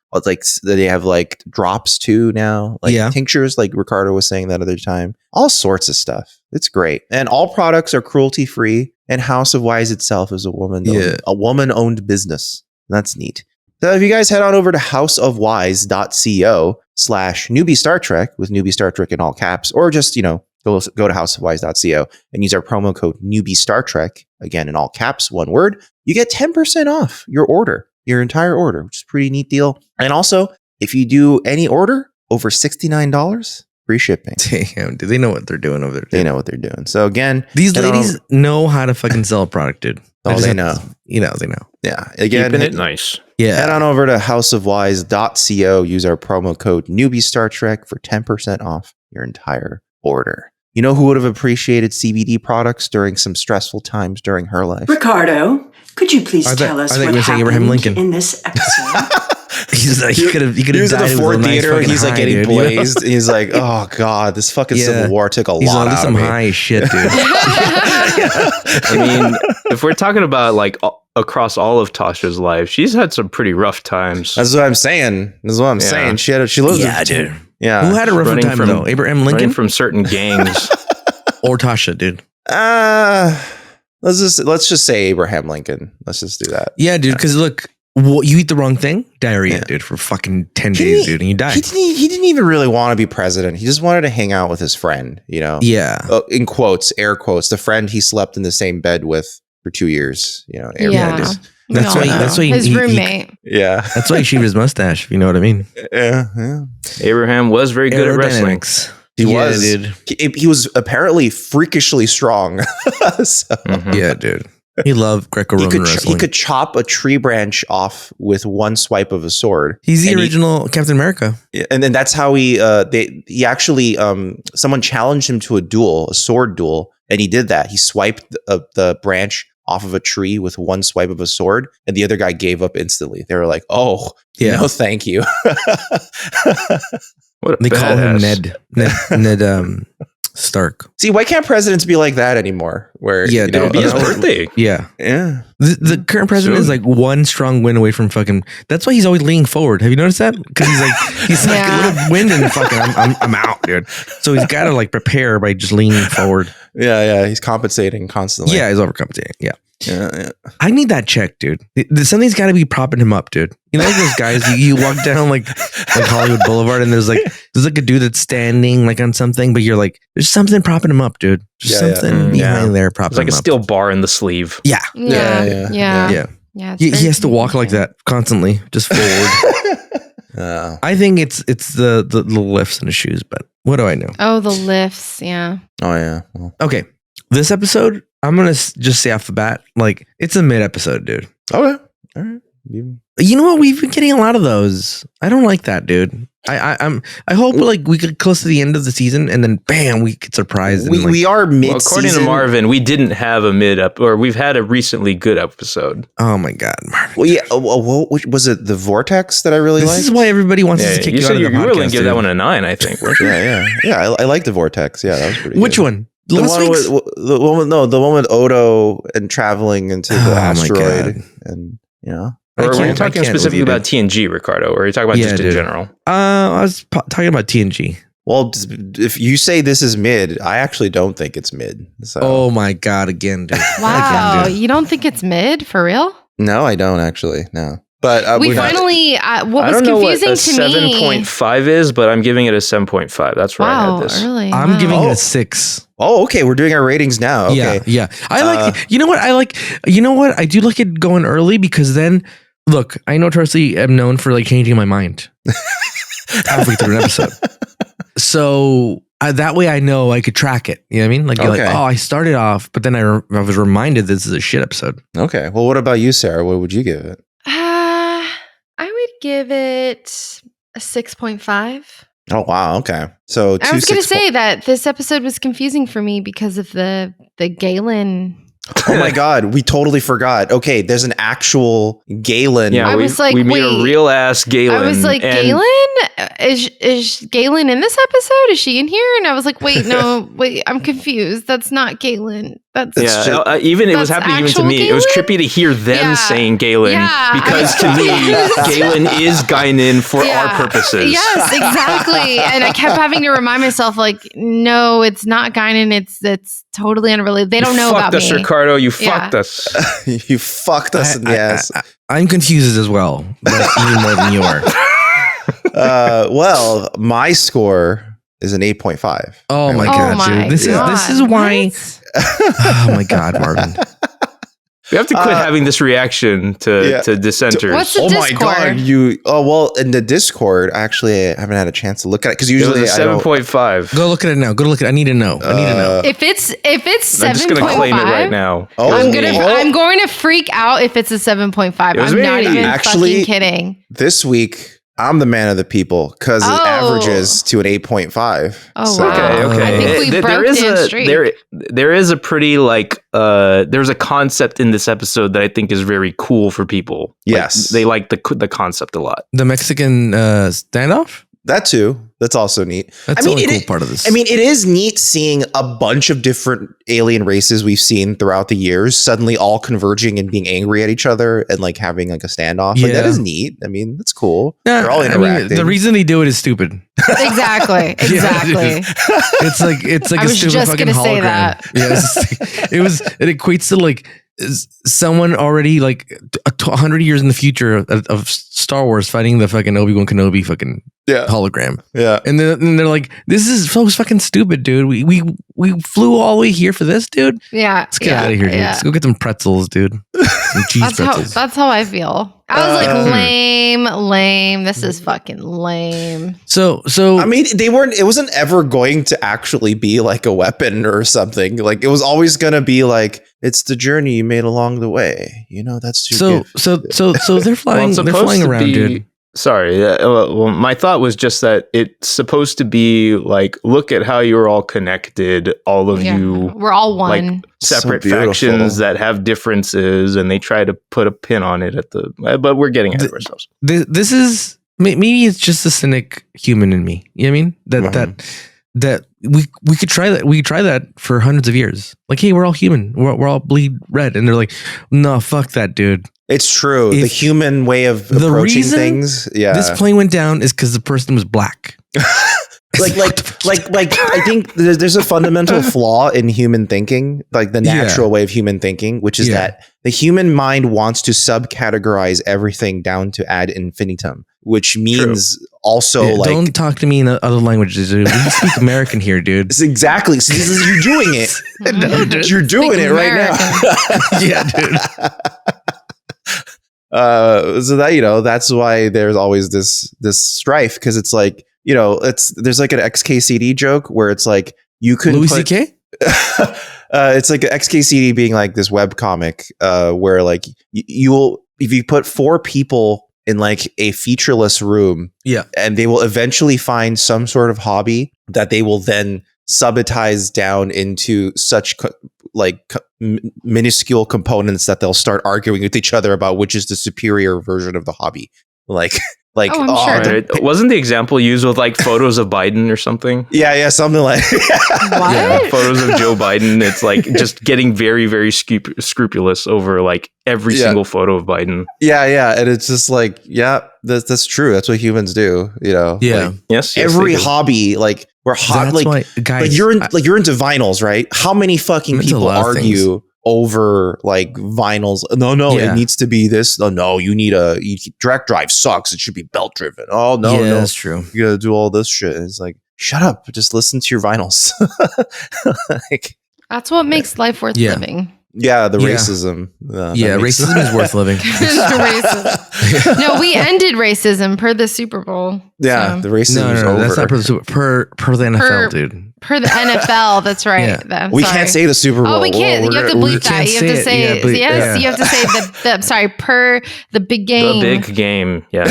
They have drops too now, tinctures, like Ricardo was saying that other time. All sorts of stuff. It's great, and all products are cruelty free. And House of Wise itself is a woman-owned business. That's neat. So if you guys head on over to houseofwise.co/newbie Star Trek with Newbie Star Trek in all caps, or just, go to houseofwise.co and use our promo code Newbie Star Trek, again in all caps, one word, you get 10% off your order, your entire order, which is a pretty neat deal. And also, if you do any order over $69, free shipping. Damn, do they know what they're doing over there? They know what they're doing. So again, these ladies know how to fucking sell a product, dude. Oh, they know. They know. Yeah. Again, keeping it nice. Yeah. Head on over to houseofwise.co. Use our promo code Newbie Star Trek for 10% off your entire order. You know who would have appreciated CBD products during some stressful times during her life? Ricardo, could you please tell us what happened Abraham Lincoln in this episode? He's like, he could have He was at the Ford Theater. He's like getting blazed. He's like, oh God, this fucking Civil War took a lot out of me. Some high shit, dude. I mean, if we're talking about like across all of Tasha's life, she's had some pretty rough times. That's what I'm saying. She lived. Dude. Yeah. Who had a rough time though? Abraham Lincoln from certain gangs, or Tasha, dude. Let's just say Abraham Lincoln. Let's just do that. Yeah, dude. Because look. You eat the wrong thing, diarrhea, dude, for fucking 10 days, dude, and you die. He didn't even really want to be president. He just wanted to hang out with his friend, Yeah. In quotes, air quotes, the friend he slept in the same bed with for 2 years, Air quotes. That's why his roommate. Yeah. That's why he shaved his mustache, if you know what I mean. Yeah. Abraham was very good at wrestling. He was, dude. He was apparently freakishly strong. Yeah, dude. He loved Greco-Roman wrestling. He could chop a tree branch off with one swipe of a sword. He's the original Captain America. And then that's how he actually someone challenged him to a sword duel, and he did that. He swiped the branch off of a tree with one swipe of a sword, and the other guy gave up instantly. They were like, "Oh, no, thank you." They call him Ned Stark. See, why can't presidents be like that anymore? Where it'll be his birthday. Yeah. The current president Soon. is like one strong win away from fucking. That's why he's always leaning forward. Have you noticed that? Because he's like a little wind and fucking I'm out, dude. So he's got to like prepare by just leaning forward. Yeah. He's compensating constantly. Yeah, he's overcompensating. Yeah. Yeah. I need that check, dude. Something's got to be propping him up, dude. You know, like those guys you walk down like Hollywood Boulevard, and there's like a dude that's standing like on something, but you're like, there's something propping him up, dude. There's something behind there propping him up. It's like a steel bar in the sleeve. Yeah. He has to walk like that constantly, just forward. I think it's the lifts in his shoes, but what do I know? Oh, the lifts, yeah. Oh yeah. Well. Okay, this episode, I'm gonna just say off the bat, like it's a mid episode, dude. Okay, all right. You know what? We've been getting a lot of those. I don't like that, dude. I hope like we get close to the end of the season and then bam, we get surprised. We are mid. Well, according to Marvin, we didn't have a or we've had a recently good episode. Oh my God, Marvin. Well, yeah. What was it? The Vortex that I really liked. This is why everybody wants to kick you out of the podcast. You really give that one a 9, I think. Yeah. I like the Vortex. Yeah, that was pretty. Which good. one? The one with Odo and traveling into the asteroid, and Or were you talking specifically about TNG, Ricardo, or are you talking about just in general? I was talking about TNG. Well, if you say this is mid, I actually don't think it's mid. So. Oh my God, again, dude. Wow, again, dude. You don't think it's mid for real? No, I don't actually. No. But we finally, what was confusing to me. 7.5 is, but I'm giving it a 7.5. That's where I had this. Really? I'm giving it a 6. Oh, okay. We're doing our ratings now. Okay. Yeah. I like, you know what? I do like it going early because then, look, I know Torsley am known for like changing my mind halfway through an episode. So that way I know I could track it. You know what I mean? Like, you're like, oh, I started off, but then I was reminded this is a shit episode. Okay. Well, what about you, Sarah? What would you give it? I would give it a 6.5. Oh, wow. Okay. So I was going to say that this episode was confusing for me because of the Galen. Oh my God, we totally forgot. Okay, there's an actual Galen. Yeah, I was like, we meet a real ass Galen. I was like, Galen? Is Galen in this episode? Is she in here? And I was like, wait, I'm confused. That's not Galen. Even it was happening even to me. Galen? It was trippy to hear them saying Galen because to me, Galen is Guinan for our purposes. Yes, exactly. And I kept having to remind myself, like, no, it's not Guinan. It's totally unrelated. They don't know about me. You fucked us, Ricardo. You fucked us. You fucked us in the ass. I'm confused as well, but even more than you are. Well, my score is an 8.5. Oh my god, dude! This is why. Oh my god, Marvin! We have to quit having this reaction to dissenters. What's the Discord? My god, well, in the Discord, actually, I haven't had a chance to look at it because usually it's 7.5. Go look at it now. I need to know. If it's 7.5, I'm just gonna claim it right now. I'm going to freak out if it's a 7.5. I'm not even fucking kidding. This week, I'm the man of the people because it averages to an 8.5. Oh, so. Wow. Okay. I think we broke Dan's streak. There is a pretty there's a concept in this episode that I think is very cool for people. Yes. They like the concept a lot. The Mexican standoff? That too. That's also neat. That's the only cool part of this. I mean, it is neat seeing a bunch of different alien races we've seen throughout the years suddenly all converging and being angry at each other and like having like a standoff. Like that is neat. I mean, that's cool. They're all interacting. I mean, the reason they do it is stupid. Exactly. It's like a stupid fucking hologram. Say that. It equates to like someone already like 100 years in the future of Star Wars fighting the fucking Obi-Wan Kenobi fucking hologram. Yeah. And they're like, this is so fucking stupid, dude. We flew all the way here for this, dude. Yeah. Let's get out of here, dude. Let's go get some pretzels, dude. Some cheese pretzels. That's how I feel. I was like, lame. This is fucking lame. So I mean, it wasn't ever going to actually be like a weapon or something. Like it was always going to be like, it's the journey you made along the way. You know, that's your gift. So they're flying. They're flying around, dude. Sorry. Well, my thought was just that it's supposed to be like, look at how you're all connected. All of you. We're all one. Like, separate factions that have differences, and they try to put a pin on it but we're getting ahead of ourselves. This is maybe it's just the cynic human in me. You know what I mean? That we could try that. We could try that for hundreds of years. Like, hey, we're all human. We're all bleed red, and they're like, no, fuck that, dude. It's true. The human way of approaching things. Yeah. This plane went down is because the person was black. like I think there's a fundamental flaw in human thinking, like the natural way of human thinking, which is that the human mind wants to subcategorize everything down to ad infinitum, which means also like, don't talk to me in other languages. Dude. We speak American here, dude. Exactly. So you're doing it. No, dude. You're doing it right now. Yeah, dude. So that that's why there's always this strife, because it's like, there's like an XKCD joke where it's like you could Louis C.K. It's like XKCD being like this web comic where like you'll, if you put 4 people in like a featureless room, and they will eventually find some sort of hobby that they will then subitize down into such minuscule components that they'll start arguing with each other about which is the superior version of the hobby. Wasn't the example used with like photos of Biden or something? Yeah, something like what? Photos of Joe Biden. It's like just getting very, very scrupulous over like every single photo of Biden. Yeah, and it's just like, that's true. That's what humans do. Yes. Every hobby, like we're hot. Like, why, guys, you're into vinyls, right? How many fucking people argue over like vinyls? No, it needs to be this. No, you need direct drive sucks. It should be belt driven. Oh no, that's true. You gotta do all this shit. It's like, shut up. Just listen to your vinyls. That's what makes life worth living. Yeah, the racism. Racism is worth living. No, we ended racism per the Super Bowl. Yeah, the racism is over. That's not per the Super per the NFL, dude. Per the NFL, that's right. We can't say the Super Bowl. Oh, we can't. You have to bleep that. You have to say yes. You have to say the sorry, per the big game. The big game. Yeah.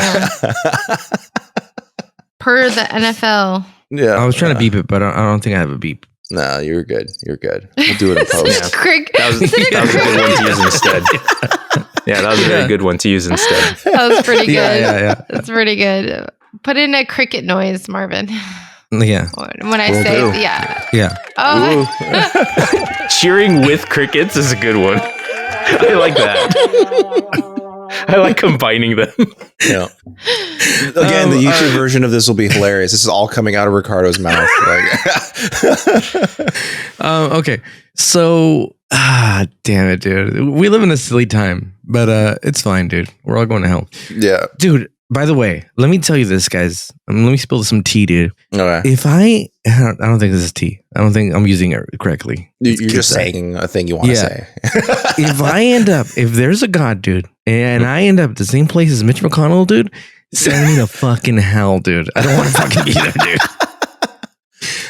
Per the NFL. Yeah. I was trying to beep it, but I don't think I have a beep. No, you're good. You're good. We'll do it in post. That was a good one to use instead. Yeah, that was a very good one to use instead. That was pretty good. Yeah. That's pretty good. Put in a cricket noise, Marvin. Yeah. When I say, yeah. Yeah. Oh. Cheering with crickets is a good one. I like that. I like combining them. Yeah. Again, the YouTube version of this will be hilarious. This is all coming out of Ricardo's mouth. Okay. So, damn it, dude. We live in a silly time, but it's fine, dude. We're all going to hell. Yeah. Dude, by the way, let me tell you this, guys. Let me spill some tea, dude. Okay. If I don't think this is tea. I don't think I'm using it correctly. You're just saying a thing you want to say. If there's a God, dude, and I end up at the same place as Mitch McConnell, dude, send me to fucking hell, dude. I don't want to fucking be there, dude.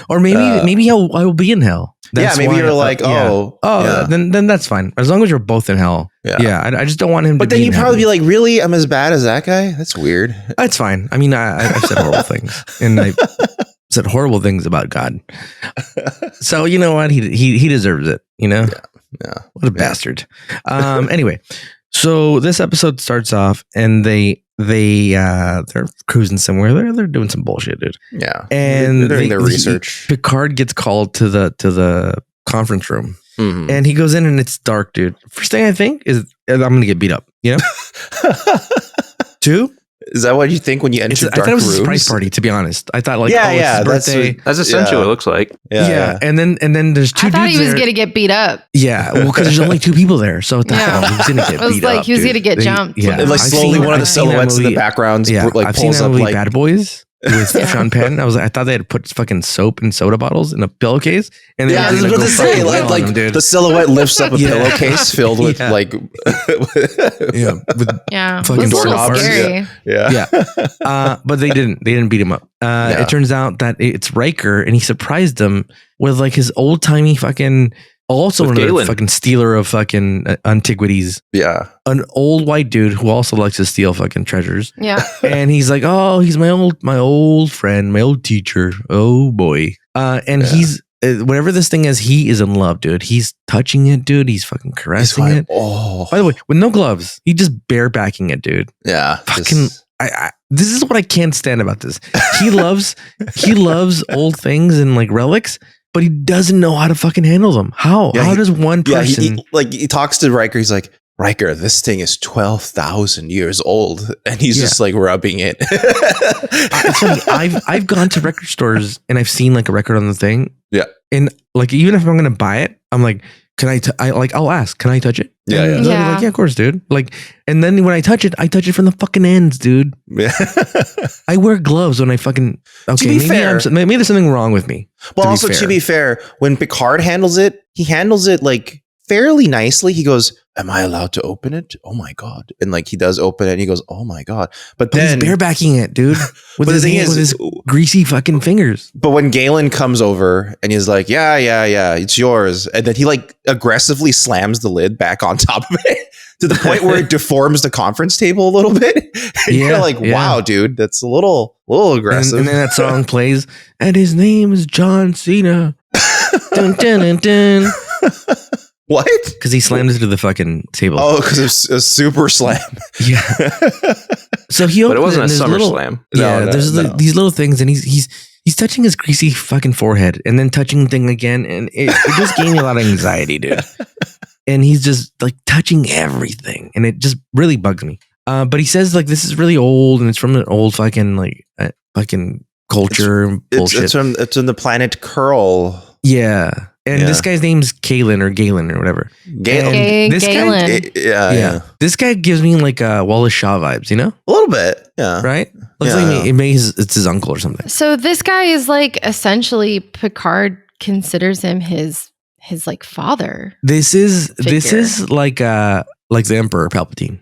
Or maybe I will be in hell. That's maybe you're like, then that's fine. As long as you're both in hell. Yeah. I just don't want him to be. But then you'd probably be like, really? I'm as bad as that guy? That's weird. That's fine. I mean, I've said horrible things, and I've said horrible things about God. So you know what? He deserves it. You know? Yeah. What a bastard. Anyway, so this episode starts off, and they're cruising somewhere. They're doing some bullshit, dude. Yeah, and they're doing their research. Picard gets called to the conference room, and he goes in, and it's dark, dude. First thing I think is I'm gonna get beat up. You know. Two. Is that what you think when you enter dark rooms? I thought it was a surprise party, to be honest. I thought it's his birthday. That's essentially what it looks like. Yeah. And then there's two dudes I thought he was there. going to get beat up. Yeah, well, because there's only two people there. So I thought, he was going to get beat up. It was like he was going to get jumped. Yeah. And like slowly one of the silhouettes in the background I've seen that movie Bad Boys with Sean Penn. I thought they had put fucking soap and soda bottles in a pillowcase. And I was about to say, like the silhouette lifts up a pillowcase filled with fucking doorknobs. Scary. But they didn't beat him up. It turns out that it's Riker, and he surprised them with like his old timey fucking. Also, another fucking stealer of fucking antiquities. Yeah. An old white dude who also likes to steal fucking treasures. Yeah. And he's like, oh, he's my old friend, my old teacher. Oh boy. He's whatever this thing is, he is in love, dude. He's touching it, dude. He's fucking caressing it. Oh. By the way, with no gloves, he just barebacking it, dude. Yeah. Fucking. This is what I can't stand about this. He loves old things and like relics, but he doesn't know how to fucking handle them. How? Yeah, how does one person... he talks to Riker. He's like, Riker, this thing is 12,000 years old. And he's just like rubbing it. It's funny. I've gone to record stores and I've seen like a record on the thing. Yeah. And like, even if I'm going to buy it, I'm like, I'll ask, can I touch it? Yeah. They'll be like, yeah, of course, dude. Like, and then when I touch it from the fucking ends, dude. Yeah. I wear gloves when I fucking. Okay, maybe there's something wrong with me. Well, to be fair, when Picard handles it, he handles it like fairly nicely. He goes, "Am I allowed to open it? Oh my god!" And like he does open it, and he goes, "Oh my god!" But then he's barebacking it, dude, with his greasy fucking fingers. But when Galen comes over and he's like, "Yeah, it's yours," and then he like aggressively slams the lid back on top of it to the point where it deforms the conference table a little bit. And you're like, "Wow, dude, that's a little aggressive." And then that song plays, and his name is John Cena. Dun, dun, dun, dun. What? Because he slammed it to the fucking table. Oh, because it's a super slam. Yeah. So he opened but it wasn't a summer little, slam. Yeah, there's these little things, and he's touching his greasy fucking forehead, and then touching the thing again, and it just gave me a lot of anxiety, dude. And he's just like touching everything, and it just really bugs me. But he says like this is really old, and it's from an old fucking like fucking culture bullshit. It's in the planet Curl. Yeah. And this guy's name's Galen or whatever. Galen. Yeah. This guy gives me like Wallace Shaw vibes, you know? A little bit. Yeah. Right? Looks like it's his uncle or something. So this guy is like essentially Picard considers him his like father. This is like the Emperor Palpatine.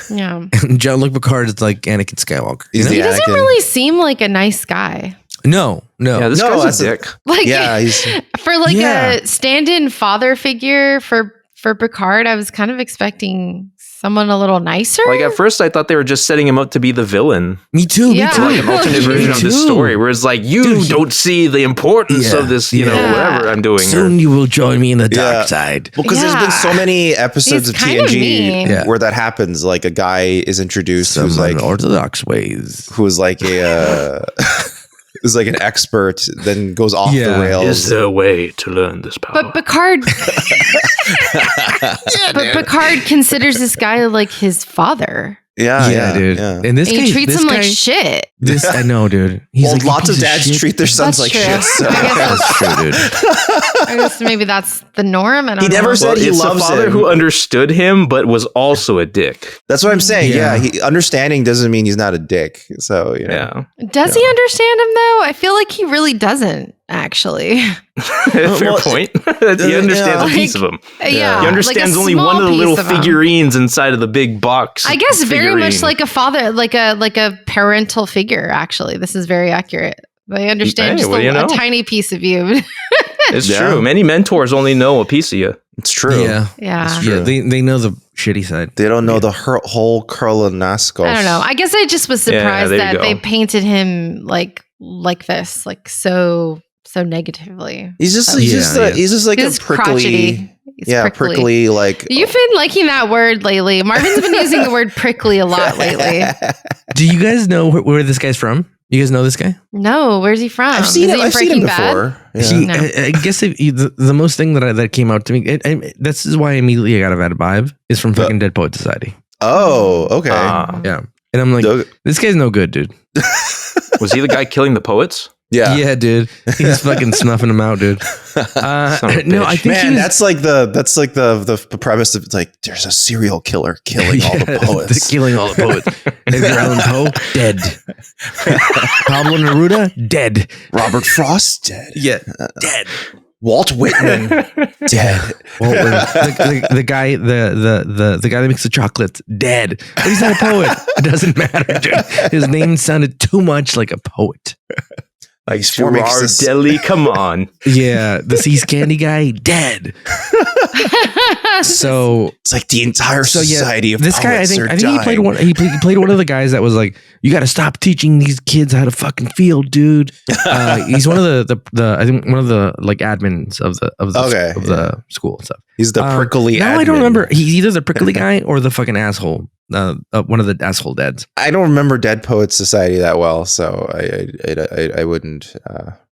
Yeah. And jean-luc Picard is like Anakin Skywalker. He doesn't really seem like a nice guy. No. Yeah, this guy's a dick. Like, he's for like a stand-in father figure for Picard, I was kind of expecting someone a little nicer. Like at first, I thought they were just setting him up to be the villain. Me too. Yeah. Like an alternate version of the story, where it's like you don't see the importance of this, whatever I'm doing. Soon you will join me in the dark side. Well, because there's been so many episodes of TNG where that happens. Like a guy is introduced who's like unorthodox ways. Who's like a is like an expert, then goes off the rails. Is there a way to learn this power? But Picard, Picard considers this guy like his father. Yeah, dude. Yeah. And he treats him like shit. I know, dude. He's well, like, lots of dads treat their sons like true. shit. So. That's true, dude. I guess maybe that's the norm. I don't He know. never said he it's loves a father him. who understood him, but was also a dick. That's what I'm saying. Yeah, understanding doesn't mean he's not a dick. So Does he understand him though? I feel like he really doesn't. Actually, fair point. He understands a piece of him. Yeah, he understands like only one of the little piece of him. figurines inside of the big box. I guess very much like a father, like a parental figure. Actually, this is very accurate. But I understand just a tiny piece of you. It's true. Many mentors only know a piece of you. It's true. Yeah. It's true. They know the shitty side. They don't know the whole kurlan naiskos. I don't know. I guess I just was surprised that they painted him like this, like so negatively. He's just like a prickly. Prickly. Like you've been liking that word lately. Marvin's been using the word prickly a lot lately. Do you guys know where this guy's from? You guys know this guy? No, where's he from? I've seen him before. Yeah. I guess the most thing that came out to me, this is why immediately I got a bad vibe, is from fucking Dead Poet Society. Oh, okay. Yeah. And I'm like, this guy's no good, dude. Was he the guy killing the poets? Yeah, dude. He's fucking snuffing them out, dude. No, I think that's like the premise of like there's a serial killer killing all the poets. Killing all the poets. Edgar Allan Poe, dead. Pablo Neruda, dead. Robert Frost, dead. Yeah, dead. Walt Whitman, dead. The guy that makes the chocolates, dead. But he's not a poet. It doesn't matter, dude. His name sounded too much like a poet. Like Gerard Deli, come on. Yeah, the Seas Candy guy, dead. So it's like the entire society of this guy. I think dying. he played one. He played one of the guys that was like, "You got to stop teaching these kids how to fucking feel, dude." He's one of the I think one of the like admins of the school and stuff. He's the prickly. Now I don't remember. He's either the prickly guy or the fucking asshole. One of the asshole dads. I don't remember Dead Poets Society that well, so I wouldn't.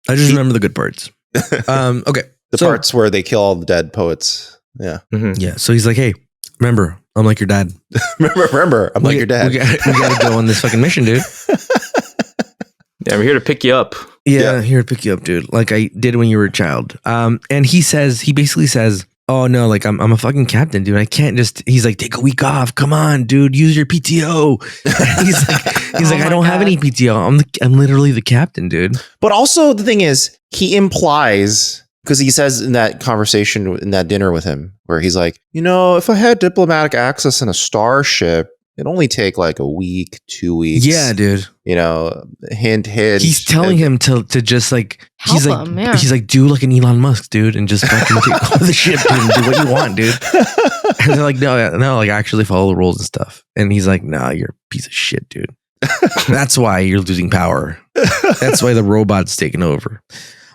I just remember the good parts. Okay, the parts where they kill all the dead poets. Yeah, yeah. So he's like, "Hey, remember, I'm like your dad. remember, I'm like your dad. We gotta go on this fucking mission, dude. Yeah, I'm here to pick you up. Yeah, here to pick you up, dude. Like I did when you were a child." And he basically says, "Oh no, like I'm a fucking captain, dude. I can't just." He's like, "Take a week off. Come on, dude. Use your PTO." he's like, "I don't have any PTO. I'm literally the captain, dude." But also the thing is, he implies, because he says in that conversation, in that dinner with him, where he's like, if I had diplomatic access in a starship, it'd only take like a week, 2 weeks. Yeah, dude. Hint. He's telling him to just like, help him, he's like, do like an Elon Musk, dude, and just fucking take all the shit, dude, and do what you want, dude. And they're like, no, like actually follow the rules and stuff. And he's like, nah, you're a piece of shit, dude. That's why you're losing power. That's why the robot's taking over.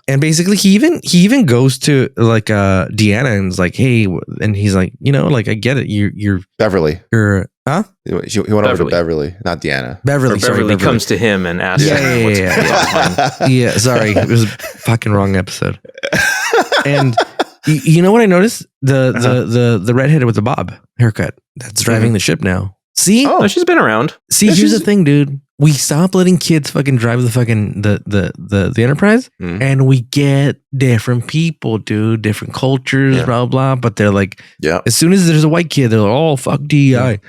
And basically, he even goes to like Deanna and is like, "Hey," and he's like, like I get it. You're Beverly. Huh? He went over to Beverly, not Deanna. Beverly comes to him and asks him what's Yeah. Yeah, sorry, it was a fucking wrong episode. And you know what I noticed? The redhead with the bob haircut that's driving the ship now. See? Oh, she's been around. See, here's the thing, dude. We stop letting kids fucking drive the fucking the Enterprise, and we get different people, dude, different cultures, blah blah. But they're like, as soon as there's a white kid, they're like, oh fuck DEI.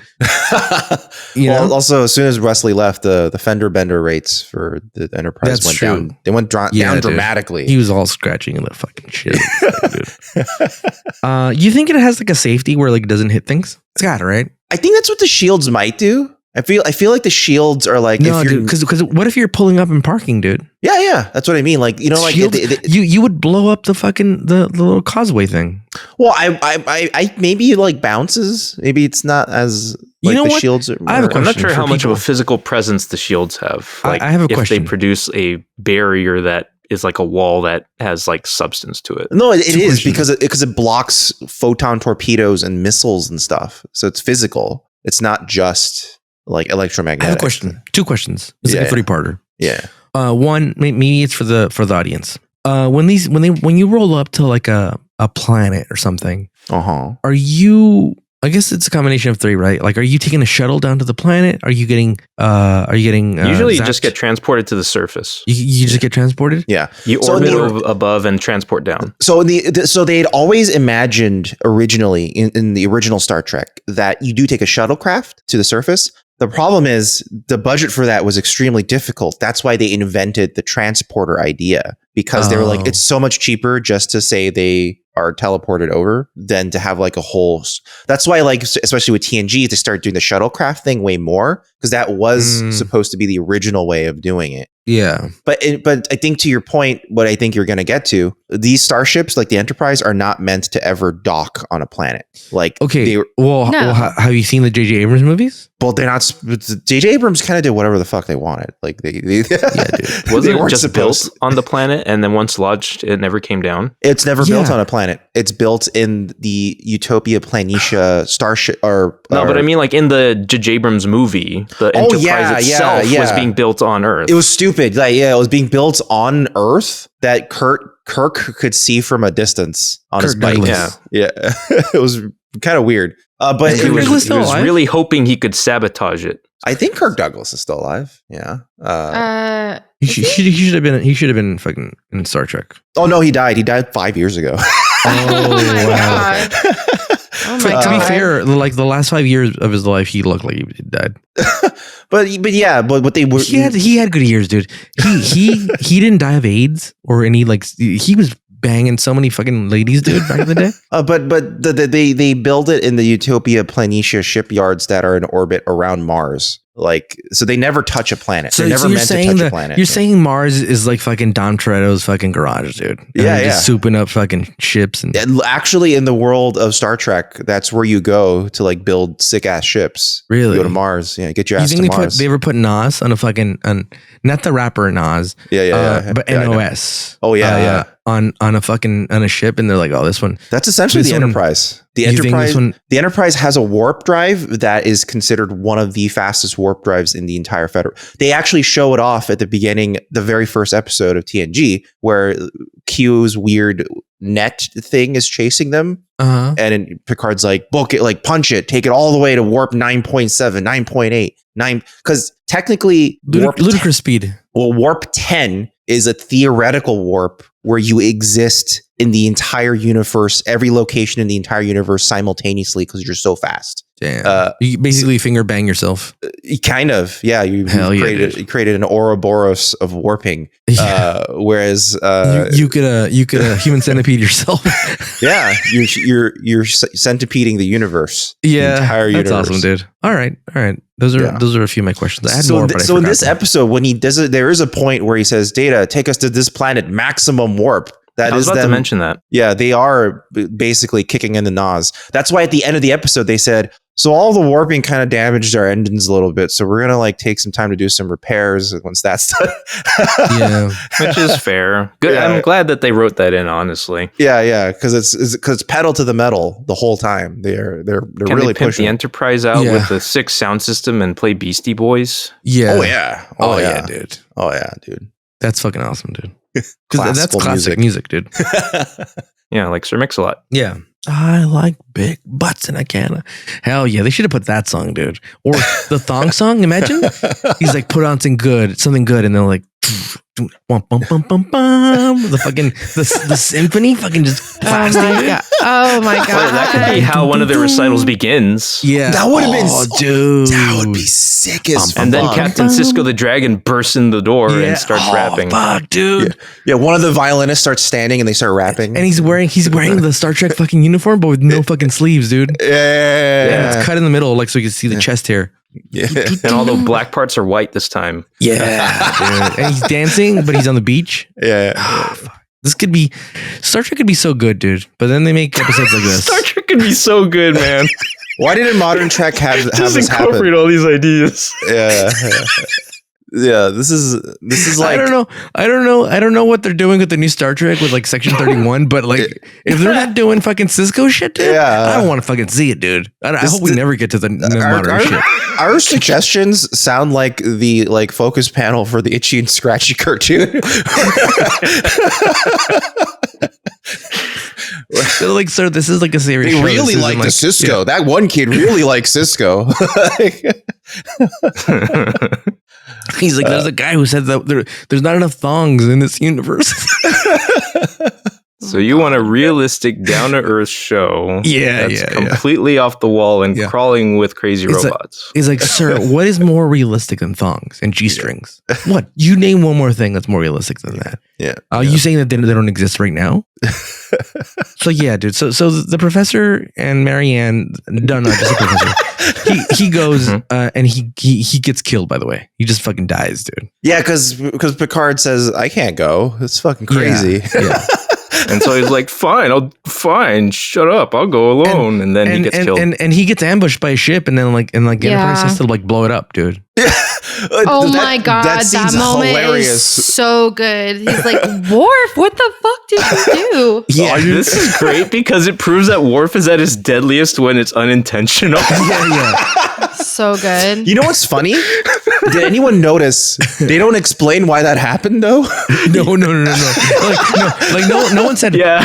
Also, as soon as Wesley left, the fender bender rates for the Enterprise went down. They went down dramatically. He was all scratching in the fucking shit, dude. You think it has like a safety where like it doesn't hit things? It's got it, right? I think that's what the shields might do. I feel like the shields are like, no, dude, because what if you're pulling up and parking, dude? Yeah, that's what I mean. Like, like shields, you would blow up the fucking the little causeway thing. Well, I maybe it like bounces. Maybe it's not as like the shields. I have a question. I'm not sure how much of a physical presence the shields have. Like, I have a question. If they produce a barrier that is like a wall that has like substance to it. No, it is because it blocks photon torpedoes and missiles and stuff. So it's physical. It's not just like electromagnetic. I have a question. 2 questions. It's like a 3-parter. Yeah. One, maybe it's for the audience. When you roll up to like a planet or something, are you? I guess it's a combination of three, right? Like, are you taking a shuttle down to the planet? Are you getting? Usually, you just get transported to the surface. You just get transported. Yeah, you orbit above and transport down. So so they had always imagined originally in the original Star Trek that you do take a shuttlecraft to the surface. The problem is the budget for that was extremely difficult. That's why they invented the transporter idea, because they were like, it's so much cheaper just to say they are teleported over than to have like a whole. That's why, like, especially with TNG, they started doing the shuttlecraft thing way more, because that was supposed to be the original way of doing it. Yeah. But I think, to your point, what I think you're going to get to, these starships like the Enterprise are not meant to ever dock on a planet. Like, okay. Well, have you seen the J.J. Abrams movies? Well, they're not. J.J. Abrams kind of did whatever the fuck they wanted. Like they yeah, dude. Wasn't it just built on the planet and then once launched, it never came down? It's never built on a planet. It's built in the Utopia Planitia starship. But I mean, like in the J.J. Abrams movie, the Enterprise itself was being built on Earth. It was stupid. Like, it was being built on Earth that Kirk could see from a distance on his bike. Douglas. Yeah. It was kind of weird. But he was really hoping he could sabotage it. I think Kirk Douglas is still alive. Yeah. He should have been fucking in Star Trek. Oh no, he died. He died 5 years ago. Oh wow. To be fair, like the last 5 years of his life, he looked like he died. but what they were, he had good years, dude. He didn't die of AIDS or any, like, he was banging so many fucking ladies, dude, back in the day. But they build it in the Utopia Planitia shipyards that are in orbit around Mars. Like, so they never touch a planet. They're never meant to touch a planet. You're saying Mars is like fucking Dom Toretto's fucking garage, dude. And just souping up fucking ships. And actually, in the world of Star Trek, that's where you go to like build sick ass ships. Really? You go to Mars. Yeah, get your ass to Mars. They ever put Nas on a fucking not the rapper Nas. But NOS. Oh yeah. On a ship, and they're like, oh, this one. That's essentially the Enterprise. The Enterprise has a warp drive that is considered one of the fastest warp drives in the entire Federation. They actually show it off at the beginning, the very first episode of TNG, where Q's weird net thing is chasing them. And Picard's like, book it, like punch it, take it all the way to warp 9.7, 9.8, 9. Because technically, ludicrous speed. Well, warp 10 is a theoretical warp where you exist in the entire universe, every location in the entire universe simultaneously because you're so fast. Damn. You basically finger bang yourself. Kind of, yeah. You created an Ouroboros of warping. Whereas you could human centipede yourself. Yeah, you're centipeding the universe. Yeah, the entire universe. That's awesome, dude. All right. Those are a few of my questions. I had more, but in this episode, when he does it, there is a point where he says, "Data, take us to this planet, maximum warp." I was about to mention that. Yeah, they are basically kicking in the NOS. That's why at the end of the episode, they said, so all the warping kind of damaged our engines a little bit. So we're going to like take some time to do some repairs once that's done. Yeah, which is fair. Good. Yeah. I'm glad that they wrote that in, honestly. Yeah. Because it's pedal to the metal the whole time. They're really pushing the Enterprise out with the 6 sound system and play Beastie Boys. Yeah. Oh yeah, dude. That's fucking awesome, dude. Because that's classic music, dude. Yeah, like Sir Mix-a-Lot. Yeah. I like big butts and I can't. Hell yeah, they should have put that song, dude. Or the thong song, imagine? He's like, put on something good, and they're like, bum, bum, bum, bum, bum. The fucking the symphony fucking just blasting. Oh my god. Well, that could be how one of the recitals begins. Yeah. That would have been dude. That would be sick as fuck. And then Captain Sisko the Dragon bursts in the door and starts rapping. Fuck, dude. Yeah, one of the violinists starts standing and they start rapping. And he's wearing the Star Trek fucking uniform, but with no fucking sleeves, dude. Yeah. It's cut in the middle, like so you can see the chest hair. Yeah. And all the black parts are white this time. Yeah. Dude. And he's dancing, but he's on the beach. Yeah. Star Trek could be so good, dude. But then they make episodes like this. Star Trek could be so good, man. Why didn't modern Trek have this happen? Incorporate all these ideas. Yeah. Yeah, this is like I don't know what they're doing with the new Star Trek with like Section 31, but like if they're not doing fucking Cisco shit, dude, I don't want to fucking see it, dude. I hope we never get to the modern shit. Our suggestions sound like the like focus panel for the Itchy and Scratchy cartoon. They're like, sir, this is like a serious They show. really like the Cisco. Yeah. That one kid really likes Cisco. He's like, there's a guy who said that there's not enough thongs in this universe. So you want a realistic, down-to-earth show that's completely off the wall and crawling with crazy robots. He's like, sir, what is more realistic than thongs and G-strings? What? You name one more thing that's more realistic than that. Yeah. Are you saying that they don't exist right now? So yeah, dude. So the professor and Marianne, just the professor. He goes and he gets killed. By the way, he just fucking dies, dude. Yeah, because Picard says, "I can't go. It's fucking crazy." Yeah. And so he's like, fine, shut up, I'll go alone. And then he gets killed. And he gets ambushed by a ship, and then Enterprise has to like blow it up, dude. Oh my god, that moment hilarious. Is so good. He's like, Worf, what the fuck did you do? Yeah, this is great because it proves that Worf is at his deadliest when it's unintentional. Yeah. So good. You know what's funny? Did anyone notice they don't explain why that happened though? No. No one said. Yeah.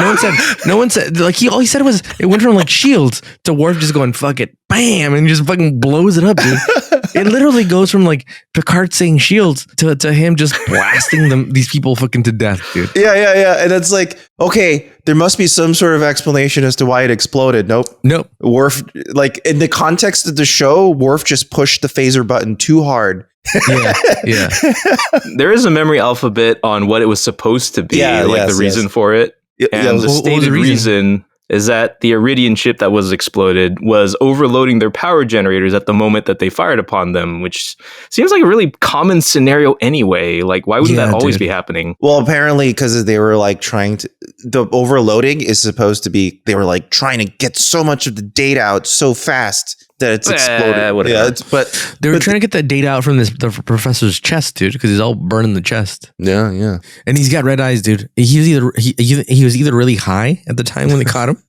No one said. Like all he said was it went from like shields to Worf just going fuck it, bam, and just fucking blows it up, dude. It literally goes from like Picard saying shields to him just blasting these people fucking to death, dude. Yeah. And it's like, okay, there must be some sort of explanation as to why it exploded. Nope. Worf, like in the context of the show, Worf just pushed the phaser button too hard. Yeah. There is a memory alphabet on what it was supposed to be, the reason for it. And the stated reason is that the Iridian ship that was exploded was overloading their power generators at the moment that they fired upon them, which seems like a really common scenario anyway. Like, why wouldn't that always be happening? Well, apparently because they were like the overloading is supposed to be, they were like trying to get so much of the data out so fast that it's exploded. But they were trying to get that data out from the professor's chest, dude, because he's all burned in the chest. Yeah. And he's got red eyes, dude. He was either really high at the time when they caught him,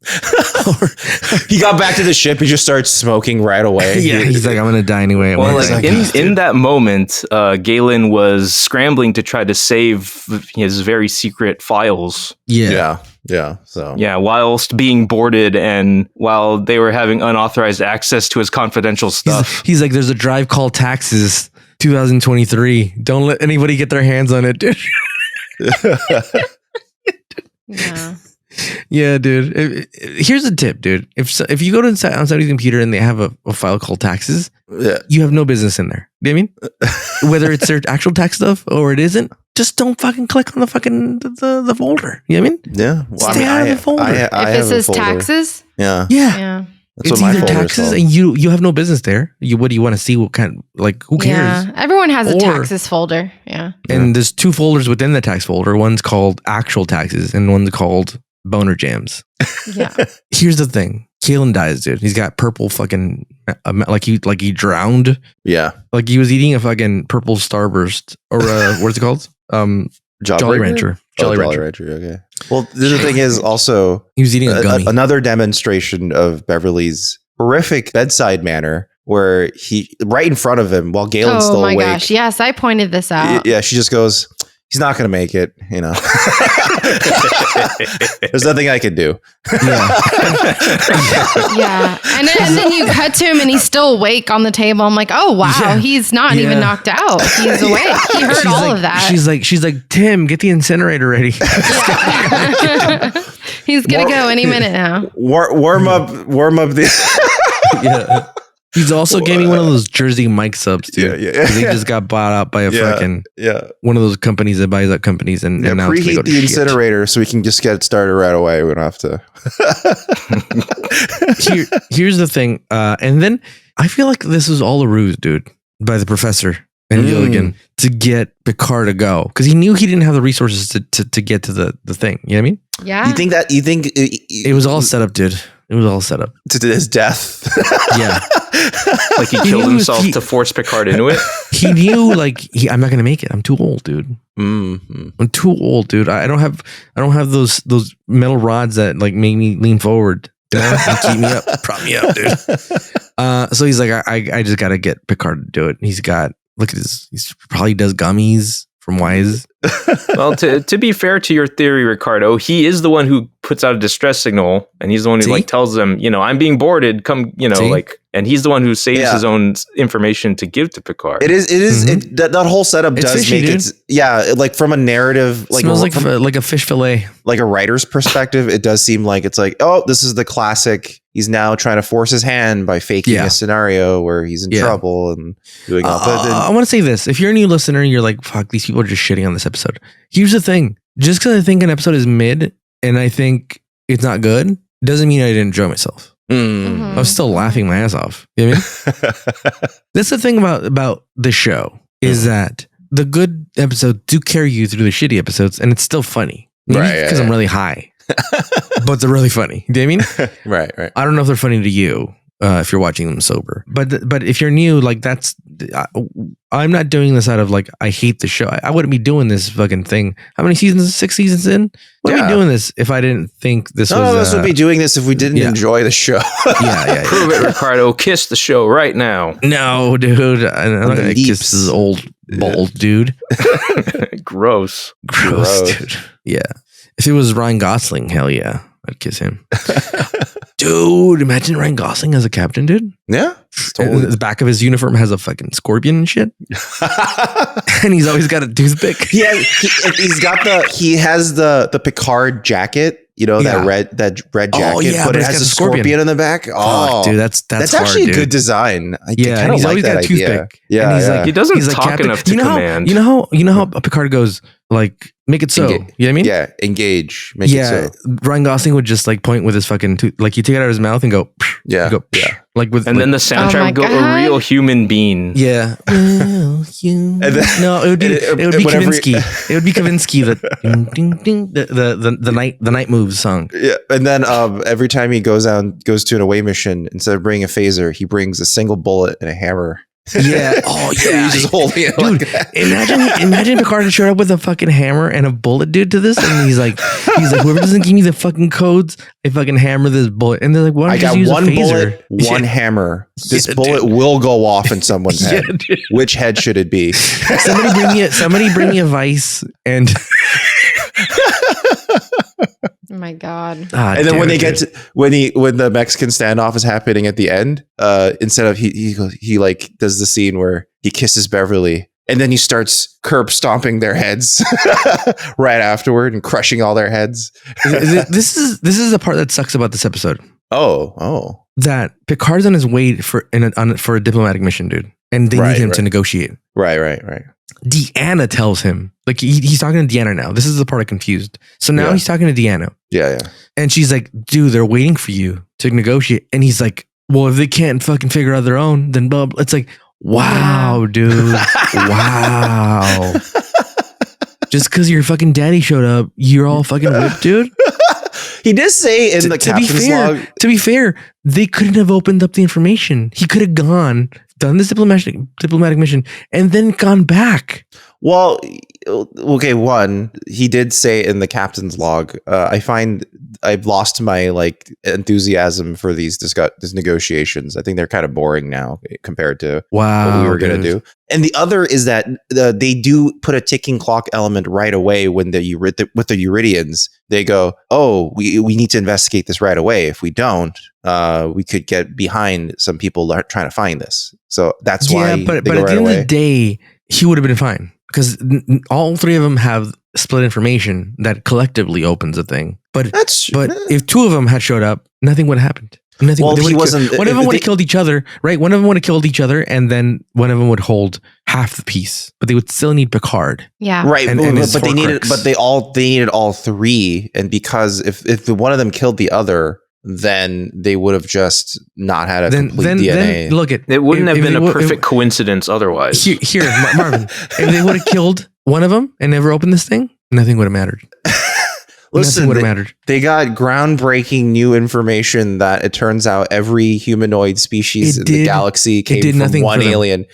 or he got back to the ship. He just starts smoking right away. Yeah, he's like, I'm gonna die anyway. Well, like in that moment, Galen was scrambling to try to save his very secret files. Yeah. So whilst being boarded and while they were having unauthorized access to his confidential stuff. He's like, there's a drive called Taxes 2023. Don't let anybody get their hands on it, dude. Yeah, dude. Here's a tip, dude. If you go to on somebody's computer and they have a file called Taxes, you have no business in there. You know what I mean? Whether it's their actual tax stuff or it isn't, just don't fucking click on the fucking the folder. You know what I mean? Yeah. Well, stay out of the folder. If it says taxes? Yeah. That's it's either taxes and you have no business there. What do you want to see? What kind? Like, who cares? Yeah, everyone has a taxes folder. Yeah. And there's two folders within the tax folder. One's called actual taxes and one's called boner jams. Yeah. Here's the thing. Kalen dies, dude. He's got purple fucking like he drowned. Yeah. Like he was eating a fucking purple Starburst or what's it called? Jolly Rancher. Jolly Rancher. Okay. Well, the thing is also he was eating a gummy. Another demonstration of Beverly's horrific bedside manner, where he right in front of him while Galen's still awake. Oh my gosh! Yes, I pointed this out. Yeah, she just goes, "He's not going to make it." You know, there's nothing I can do. Yeah, and then you cut to him and he's still awake on the table. I'm like, oh wow, he's not even knocked out. He's awake. He heard all of that. She's like, Tim, get the incinerator ready. He's gonna go any minute now. Warm up the. Yeah. He's also gave me one of those Jersey Mike subs, dude. Yeah. He just got bought out by a fucking one of those companies that buys up companies and now preheat the incinerator so we can just get it started right away. We don't have to. Here's the thing, and then I feel like this was all a ruse, dude, by the professor and Gilligan to get Picard to go because he knew he didn't have the resources to get to the thing. You know what I mean? Yeah. You think it was all set up, dude? It was all set up to his death. Yeah, like he killed himself to force Picard into it. He knew, like, I'm not gonna make it. I'm too old, dude. Mm-hmm. I'm too old, dude. I don't have those metal rods that like make me lean forward, you know, and keep me up, prop me up, dude. So he's like, I just gotta get Picard to do it. He's got, look at this. He's probably does gummies from Wise. Well, to be fair to your theory, Ricardo, he is the one who puts out a distress signal, and he's the one who like tells them, you know, I'm being boarded. Come, you know, like, and he's the one who saves his own information to give to Picard. It is. Mm-hmm. That whole setup does fishy, make it. Like from a narrative, like smells like a fish fillet, like a writer's perspective. It does seem like it's like, oh, this is the classic. He's now trying to force his hand by faking a scenario where he's in trouble and doing all. I want to say this: if you're a new listener, you're like, "Fuck, these people are just shitting on this episode." Here's the thing: just because I think an episode is mid and I think it's not good, doesn't mean I didn't enjoy myself. I was still laughing my ass off. You know what I mean? That's the thing about the show is that the good episodes do carry you through the shitty episodes, and it's still funny. Maybe because I'm really high, but they're really funny. Do you know what I mean? Right. I don't know if they're funny to you if you're watching them sober, but if you're new, like I'm not doing this out of like I hate the show. I wouldn't be doing this fucking thing. How many seasons? 6 seasons in? Wouldn't be doing this if I didn't think this was. None of us would be doing this if we didn't enjoy the show. Yeah. Prove it, Ricardo. Kiss the show right now. No, dude. I'm not gonna kiss this old bald dude. Gross, dude. Yeah. If it was Ryan Gosling, hell yeah, I'd kiss him. Dude, imagine Ryan Gosling as a captain, dude. Yeah. Totally. The back of his uniform has a fucking scorpion and shit. And he's always got a toothpick. He has the Picard jacket, you know, that red jacket, but it has a scorpion in the back. Oh, dude, that's actually hard, a good design. I and he's always got a toothpick. Yeah. And he's like, he doesn't talk enough to command. You know how Picard goes, like, make it so. You know what I mean? Yeah, engage. Make it so. Ryan Gosling would just like point with his fucking tooth, like you take it out of his mouth and go, like with, and then the soundtrack would go a real human being. Yeah. Well, no, it would be Kavinsky. It would be Kavinsky the night moves song. Yeah, and then every time he goes to an away mission, instead of bringing a phaser, he brings a single bullet and a hammer. Yeah. Oh yeah. He's just holding it, dude. Like imagine Picard had showed up with a fucking hammer and a bullet, dude, to this, and he's like, whoever doesn't give me the fucking codes, I fucking hammer this bullet. And they're like, why don't you just use one a phaser? Bullet, one hammer. This bullet will go off in someone's head. Which head should it be? Somebody bring me a vice and. Oh my God. And then when they get to, when the Mexican standoff is happening at the end, instead of he like does the scene where he kisses Beverly and then he starts curb stomping their heads right afterward and crushing all their heads. This is the part that sucks about this episode. Oh. That Picard's on his way for a diplomatic mission, dude. And they need him to negotiate. Right. Deanna tells him, like he's talking to Deanna now. This is the part I confused. So now he's talking to Deanna. Yeah. And she's like, dude, they're waiting for you to negotiate. And he's like, well, if they can't fucking figure out their own, then blah, blah. It's like, wow, dude. Wow. Just because your fucking daddy showed up, you're all fucking whipped, dude. He did say in the captain's log. To be fair, they couldn't have opened up the information. He could have done this diplomatic mission, and then gone back. Well, okay. One, he did say in the captain's log, I find I've lost my like enthusiasm for these negotiations. I think they're kind of boring now compared to what we were going to do. And the other is that they do put a ticking clock element right away when with the Uridians. They go, oh, we need to investigate this right away. If we don't, we could get behind some people trying to find this. So that's why. Yeah, but at the end of the day, he would have been fine because all three of them have split information that collectively opens a thing. But if two of them had showed up, nothing would have happened. Nothing. Well, he wasn't. One of them would have killed each other, right? One of them would have killed each other, and then one of them would hold half the piece, but they would still need Picard. Yeah, right. But they needed all three, and because if one of them killed the other, then they would have just not had a complete DNA. Then look at it wouldn't have been a perfect coincidence otherwise. Here, Marvin, if they would have killed one of them and never opened this thing, nothing would have mattered. Listen, would have mattered. They got groundbreaking new information that it turns out every humanoid species in the galaxy came from one alien.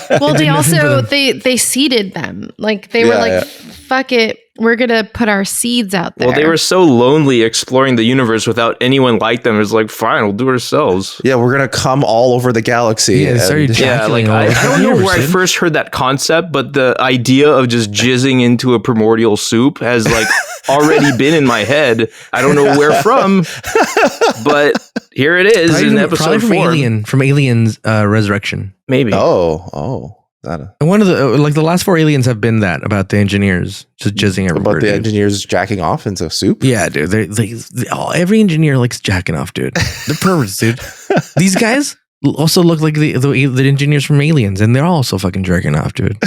Well, they also they seeded them. Like they were like, fuck it, we're gonna put our seeds out there. Well, they were so lonely exploring the universe without anyone like them. It was like, fine, we'll do it ourselves. Yeah, we're gonna come all over the galaxy. Yeah, like I don't know where I first heard that concept, but the idea of just jizzing into a primordial soup has like already been in my head. I don't know where from, but here it is in episode 4. From Aliens Resurrection. Maybe. Oh. And one of the like the last 4 aliens have been that about the engineers just jizzing everywhere. About the engineers jacking off into soup. Yeah, dude. Every engineer likes jacking off, dude. They're perverts, dude. These guys also look like the engineers from Aliens, and they're also fucking jerking off, dude.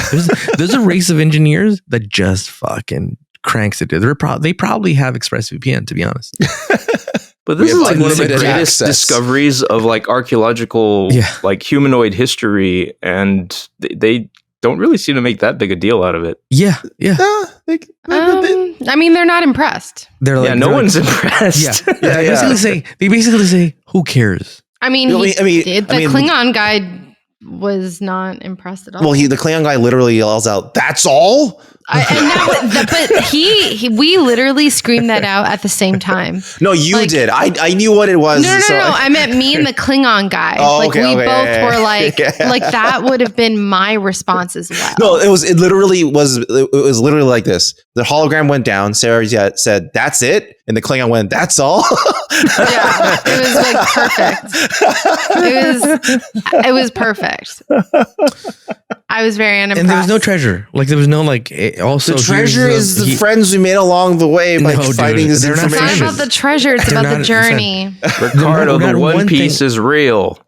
There's a race of engineers that just fucking cranks it, dude. They probably have ExpressVPN, to be honest. But this is like one of the greatest discoveries of like archaeological, like humanoid history, and they don't really seem to make that big a deal out of it. Yeah. I mean, they're not impressed. They're like, no one's impressed. They basically say, who cares? I mean, the Klingon guy was not impressed at all. Well, the Klingon guy literally yells out, "That's all." But we literally screamed that out at the same time. No, you did. I knew what it was. No. I meant me and the Klingon guy. Both were like, like that would have been my response as well. No, it was literally like this. The hologram went down. Sarah said, "That's it," and the Klingon went, "That's all." Yeah, it was like perfect. It was perfect. I was very unimpressed. And there was no treasure. Like there was no like. Also, the treasure is the friends we made along the way by finding this information. It's not about the treasure; it's about the journey. Ricardo, the One Piece is real.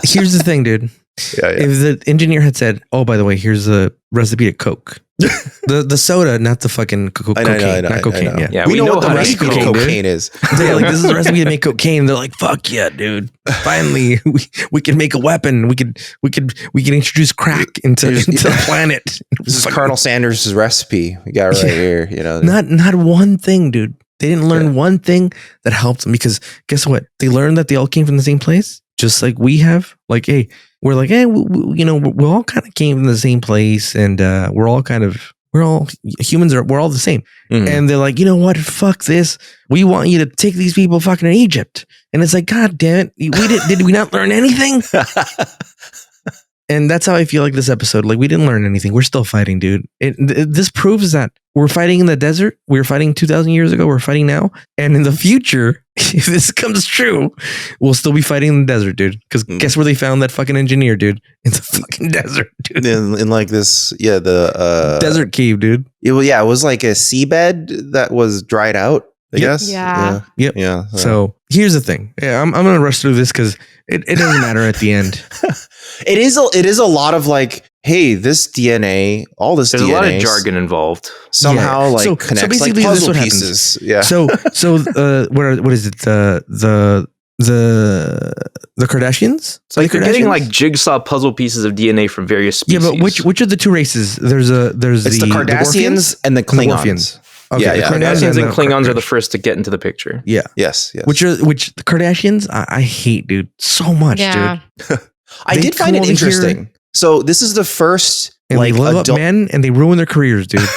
Here's the thing, dude. Yeah. If the engineer had said, "Oh, by the way, here's a recipe to Coke," the soda, not the fucking cocaine, not cocaine. Yeah, we know what the recipe to cocaine is. They're like, this is a recipe to make cocaine. They're like, fuck yeah, dude! Finally, we can make a weapon. We can introduce crack into the planet. This is Colonel Sanders' recipe. We got it right here. You know, not one thing, dude. They didn't learn one thing that helped them because guess what? They learned that they all came from the same place, just like we have. Like, hey. We're like, hey, we all kind of came from the same place, and we're all humans we're all the same. Mm-hmm. And they're like, you know what? Fuck this. We want you to take these people fucking to Egypt. And it's like, God damn it. Did we not learn anything? And that's how I feel like this episode. Like we didn't learn anything. We're still fighting, dude. This proves that we're fighting in the desert. We were fighting 2,000 years ago. We're fighting now. And in the future, if this comes true, we'll still be fighting in the desert, dude. Because guess where they found that fucking engineer, dude? In the fucking desert, dude. In like this, the desert cave, dude. It was like a seabed that was dried out. I guess. Yeah. Yep. Yeah. So here's the thing. Yeah, I'm gonna rush through this because it doesn't matter at the end. It is a lot of like, hey, this DNA, all this. There's a lot of jargon involved. Somehow, connects like puzzle pieces. Yeah. So what is it? The Kardashians? It's like you're getting like jigsaw puzzle pieces of DNA from various species. Yeah, but which of the two races? There's the Cardassians and the Klingons. Okay, the Kardashians and Klingons are the first to get into the picture. Yeah. Yes. Which the Kardashians I hate, dude, so much, dude. I did find it interesting. So this is the first they love up men and they ruin their careers, dude.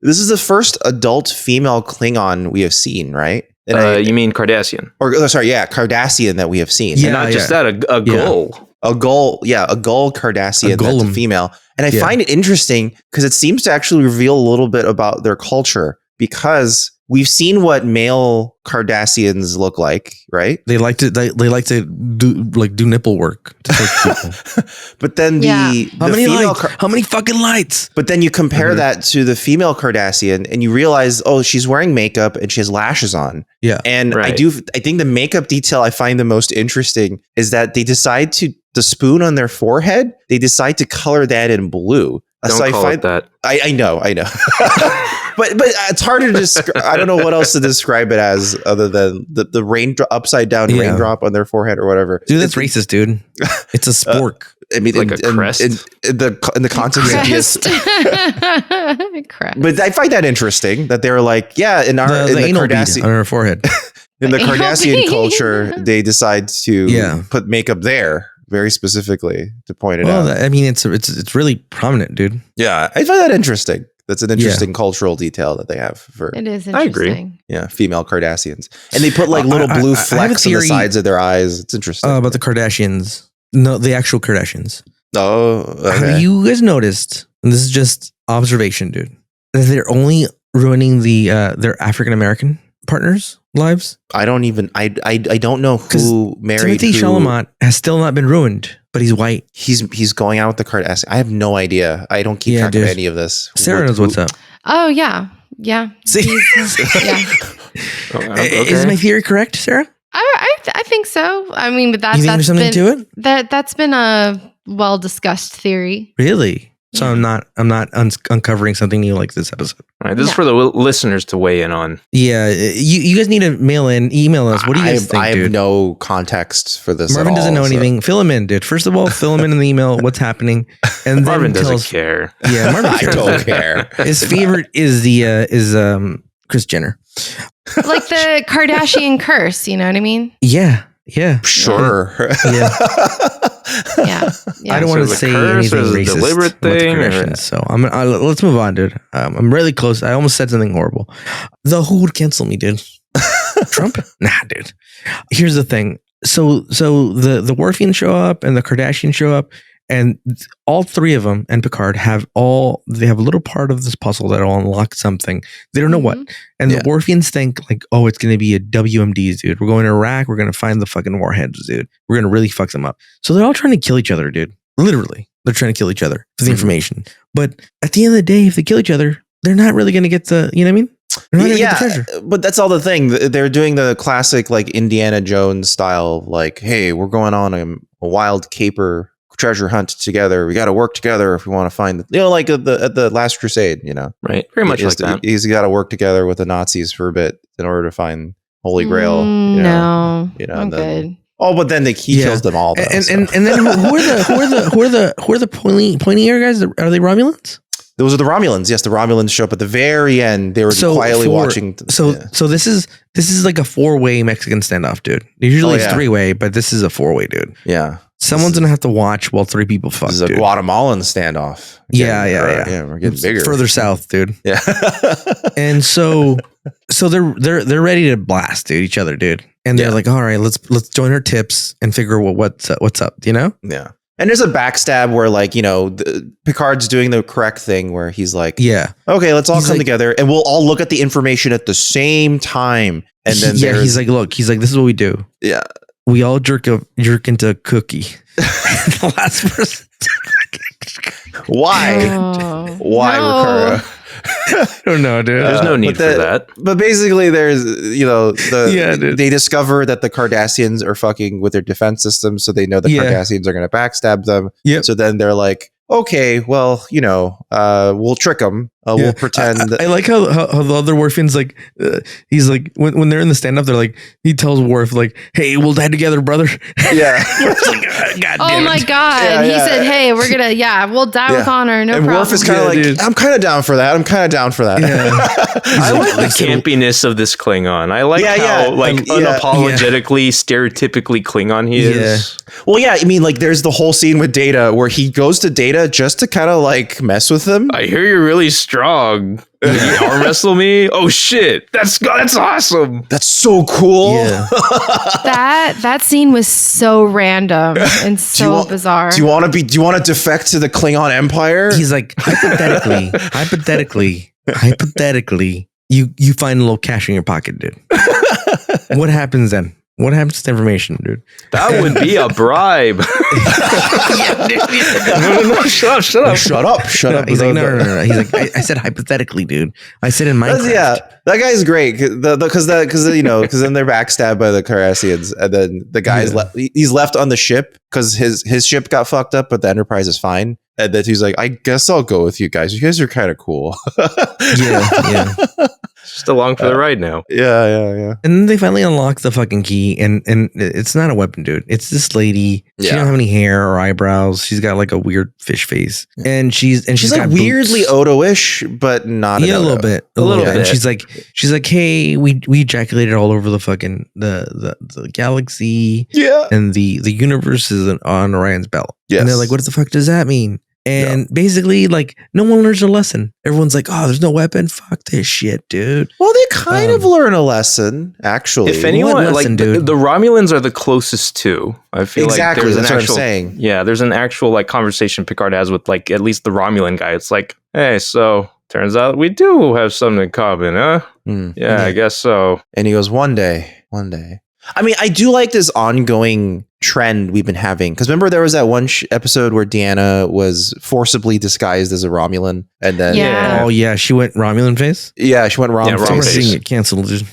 This is the first adult female Klingon we have seen, right? You mean Cardassian? Cardassian that we have seen. Yeah, and not just that, a gull. A gull Cardassian that's a female. And I find it interesting because it seems to actually reveal a little bit about their culture. Because we've seen what male Cardassians look like, right? They like to do nipple work to take people. But then how many fucking lights? But then you compare that to the female Cardassian and you realize, oh, she's wearing makeup and she has lashes on. Yeah. And I think the makeup detail I find the most interesting is that they decide the spoon on their forehead, they decide to color that in blue. Don't call it that. I know. but it's hard to describe. I don't know what else to describe it as other than the upside down raindrop on their forehead or whatever. Dude, that's racist, dude. It's a spork. I mean, like a crest in the context of this. Crest. But I find that interesting that they're like, yeah, in the Kardashian on her forehead. In the Kardashian culture, they decide to put makeup there very specifically to point it out. I mean, it's really prominent, dude. Yeah, I find that interesting. That's an interesting cultural detail that they have for. It is interesting. I agree. Yeah, female Kardashians, and they put like little blue flecks on the sides of their eyes. It's interesting. About the Kardashians. No, the actual Kardashians. Oh, okay. Have you guys noticed? And this is just observation, dude. That they're only ruining their African American partners' lives. I don't know who married Timothy Chalamet has still not been ruined, but he's white. He's going out with the Kardashians. I have no idea. I don't keep track of any of this. Sarah knows what's up. Oh yeah. See, Is my theory correct, Sarah? I think so. I mean, but that's there's something to it. That's been a well discussed theory. Really? So I'm not uncovering something new like this episode. All right, this is for the listeners to weigh in on. Yeah, you guys need to email us. What do you guys think, I have no context for this. Marvin doesn't know anything. Fill him in, dude. First of all, fill him in the email. What's happening? And Marvin doesn't care. Yeah, Marvin I don't care. His favorite is Kris Jenner, like the Kardashian curse. You know what I mean? Yeah. Sure. Yeah. Yeah. I don't want to say anything racist deliberate thing. So let's move on, dude. I'm really close. I almost said something horrible. Who would cancel me, dude? Trump? Nah, dude. Here's the thing. So the Worfians show up and the Kardashians show up, and all three of them and Picard have a little part of this puzzle that will unlock something. They don't know what. And the Worfians think like, oh, it's going to be a WMDs, dude. We're going to Iraq. We're going to find the fucking warheads, dude. We're going to really fuck them up. So they're all trying to kill each other, dude. Literally. They're trying to kill each other for the information. But at the end of the day, if they kill each other, they're not really going to get the, you know what I mean? They're not gonna get the treasure. But that's all the thing. They're doing the classic like Indiana Jones style, like, hey, we're going on a wild caper treasure hunt together. We got to work together if we want to find, like at the Last Crusade, right? Very much like that. He's got to work together with the Nazis for a bit in order to find Holy Grail. I'm good. But then he kills them all. Though, and then who are the pointy ear guys? Are they Romulans? Those are the Romulans. Yes, the Romulans show up at the very end. They were quietly watching. So this is like a 4-way Mexican standoff, dude. Usually it's 3-way, but this is a 4-way, dude. Yeah. Someone's gonna have to watch while 3 people fuck. This is a Guatemalan standoff. Yeah. We're getting bigger. Further south, dude. Yeah. And so they're ready to blast, dude, each other, dude. And they're like, all right, let's join our tips and figure what's up, you know? Yeah. And there's a backstab where, like, Picard's doing the correct thing where he's like, okay, let's all come together and we'll all look at the information at the same time. And then he's like, this is what we do. Yeah. We all jerk into a cookie. The last person. Why? Why, Ricardo? I don't know, dude. There's no need for that. But basically, there's, they discover that the Cardassians are fucking with their defense system, so they know the Cardassians are going to backstab them. Yep. So then they're like, okay, well, we'll trick them. We'll pretend. I like how the other Worfian's like, he's like, when they're in the stand-up, they're like, he tells Worf like, hey, we'll die together, brother. Yeah. Worf's like, God oh my God. Yeah, he said, hey, we're going to, we'll die with honor. No and problem. Worf is kind of like, dude. I'm kind of down for that. Yeah. I like the campiness of this Klingon. I like how unapologetically, stereotypically Klingon he is. Well, yeah. I mean, like, there's the whole scene with Data where he goes to Data just to kind of like mess with him. I hear you're really strong. You arm wrestle me? Oh shit! That's awesome. That's so cool. Yeah. that scene was so random and so bizarre. Do you want to defect to the Klingon Empire? He's like, hypothetically, you find a little cash in your pocket, dude. What happens then? What happens to the information, dude? That would be a bribe. No, shut up. He's like, no. He's like, I said hypothetically, dude. I said in Minecraft. Yeah, that guy's great because then they're backstabbed by the Cardassians, and then the guy's he's left on the ship because his ship got fucked up, but the Enterprise is fine. And then he's like, I guess I'll go with you guys. You guys are kind of cool. yeah. Just along for the ride now. Yeah. And then they finally unlock the fucking key, and it's not a weapon, dude. It's this lady. She don't have any hair or eyebrows. She's got like a weird fish face, and she's like got weirdly boots. Odo-ish, but not a little bit. And she's like, hey, we ejaculated all over the fucking the galaxy, and the universe is on Orion's belt. Yes. And they're like, what the fuck does that mean? And basically, like, no one learns a lesson. Everyone's like, oh, there's no weapon. Fuck this shit, dude. Well, they kind of learn a lesson, actually. If anyone, like, the Romulans are the closest to. I feel like there's an actual, saying. Yeah, there's an actual, like, conversation Picard has with, like, at least the Romulan guy. It's like, hey, so turns out we do have something in common, huh? Yeah, I guess so. And he goes, one day. I mean, I do like this ongoing trend we've been having, because remember there was that one episode where Deanna was forcibly disguised as a Romulan, and then she went Romulan face. Yeah, she went Romulan face. Get canceled, dude.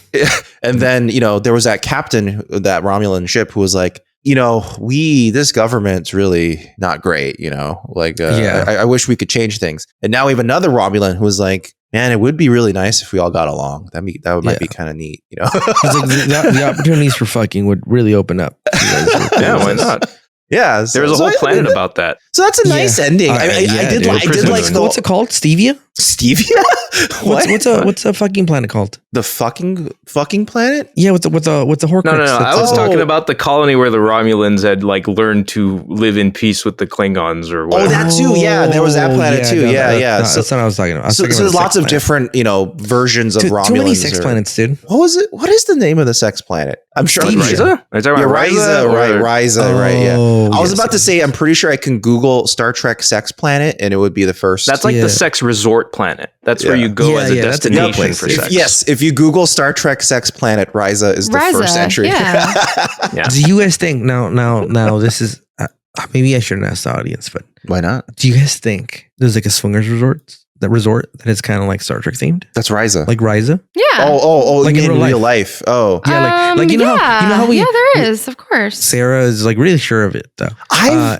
And then there was that captain, that Romulan ship, who was like, this government's really not great. I wish we could change things. And now we have another Romulan who was like, man, it would be really nice if we all got along. That might be kind of neat, Like the opportunities for fucking would really open up. Yeah, why not? Yeah, there's a whole planet about that. So that's a nice ending. I did like what's it called? Stevia? What's a fucking planet called? The fucking planet? Yeah, with the Horcrux. No. I was talking about the colony where the Romulans had like learned to live in peace with the Klingons or whatever. Oh, that too. Yeah, there was that planet too. Yeah. That's not what I was talking about. So there's lots of different, versions of Romulans. Too many sex planets, dude. What was it? What is the name of the sex planet? I'm sure Risa. Are you talking about Risa? Right, Risa. Right. Yeah. I was about to say, I'm pretty sure I can Google Star Trek sex planet, and it would be the first. That's like the sex resort planet. That's where you go as a destination for sex. Yes, if you Google Star Trek sex planet, Risa is the first entry. Yeah. Do you guys think now? This is maybe I shouldn't ask the audience, but why not? Do you guys think there's like a swingers resort that is kind of like Star Trek themed? That's Risa. Like Risa? Yeah. Oh, like in real life. Oh. Yeah, like there is, of course. Sarah is like really sure of it though.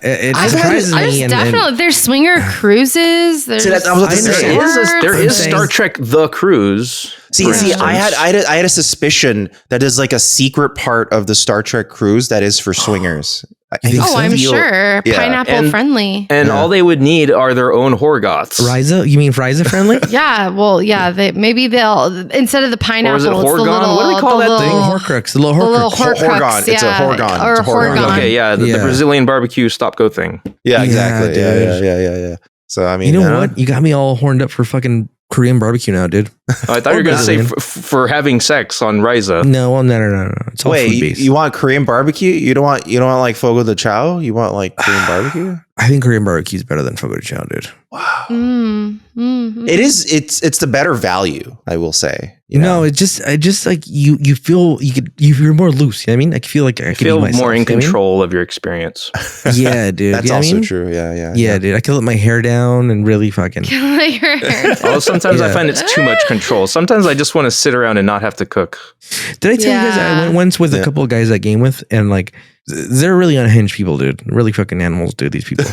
It surprises me. Definitely there's swinger cruises. There is Star Trek The Cruise. See, I had a suspicion that is like a secret part of the Star Trek cruise that is for swingers. I'm sure. Yeah. Pineapple friendly. And all they would need are their own Horgoths. Risa? You mean Risa friendly? Yeah. Well, yeah. Maybe they'll, instead of the pineapple, or is it Horgon? What do we call that thing? Horcrux. The little Horcrux. Horgon. Yeah. It's a Horgon. Or Horgon. Okay, yeah. The Brazilian barbecue stop-go thing. Yeah, exactly. Yeah. So, I mean, you know what? You got me all horned up for fucking Korean barbecue now, dude. I thought you were going to say for having sex on Risa. No. It's all food-based. You want Korean barbecue? You don't want like Fogo de Chao? You want like Korean barbecue? I think Korean barbecue is better than Fogo de Chao, dude. Wow. It is. It's the better value, I will say. No, it's just like you feel you're more loose. You know what I mean? I feel like I feel more in control of your experience. Yeah, dude. That's also true. Yeah, dude. I can let my hair down and really fucking. Let your hair down. Sometimes I find it's too much control. Sometimes I just want to sit around and not have to cook. Did I tell you guys I went once with a couple of guys I game with, and like they're really unhinged people, dude. Really fucking animals, dude. These people,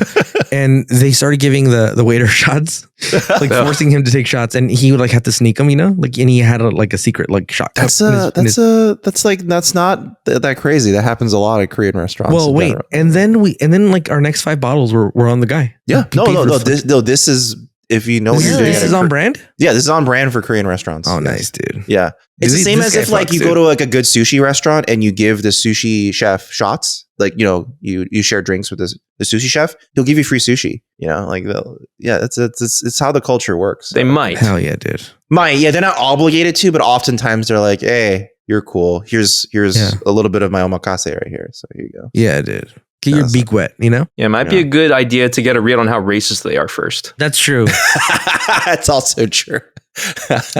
and they started giving the waiter shots, like forcing him to take shots, and he would like have to sneak them, and he had a secret like shot. That's not that crazy. That happens a lot at Korean restaurants. Well, wait, and then like our next 5 bottles were on the guy. Yeah, no. This is. If you know what you're doing. This is on brand? Yeah, this is on brand for Korean restaurants. Oh, nice, dude. Yeah. It's the same as if like you go to like a good sushi restaurant and you give the sushi chef shots. Like, you share drinks with the sushi chef. He'll give you free sushi. It's how the culture works. They might. Hell yeah, dude. Yeah, they're not obligated to, but oftentimes they're like, hey, you're cool. Here's a little bit of my omakase right here. So here you go. Yeah, dude. Get your beak wet, Yeah, it might be a good idea to get a read on how racist they are first. That's true. That's also true.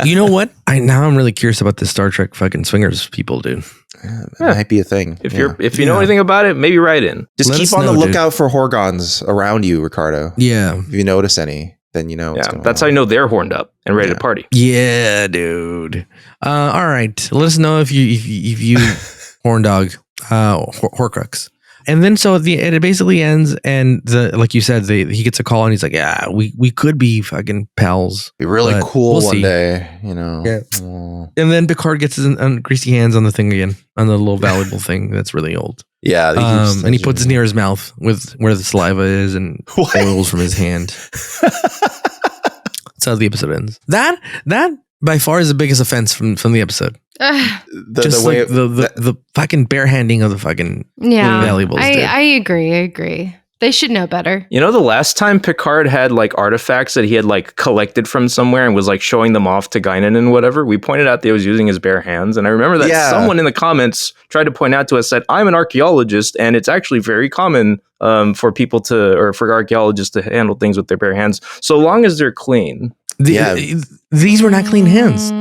You know what? Now I'm really curious about the Star Trek fucking swingers people, dude. It might be a thing. If you know anything about it, maybe write in. Just keep on the lookout for Horgons around you, Ricardo. Yeah. If you notice any, then you know what's going on. That's how you know they're horned up and ready to party. Yeah, dude. All right. Let us know if you horn dog Horcrux. And then so it basically ends, and like you said, he gets a call, and he's like, "Yeah, we could be fucking pals. Be really cool we'll one see." day, you know. Yeah. And then Picard gets his greasy hands on the thing again, on the little valuable thing that's really old. Yeah, and he puts it near his mouth with where the saliva is, and oils from his hand. That's how the episode ends. That by far is the biggest offense from the episode. The fucking barehanding of the fucking valuables. I agree. They should know better. You know, the last time Picard had like artifacts that he had like collected from somewhere and was like showing them off to Guinan and whatever, we pointed out that he was using his bare hands. And I remember that someone in the comments tried to point out to us that I'm an archaeologist, and it's actually very common for for archaeologists to handle things with their bare hands, so long as they're clean. These were not clean hands.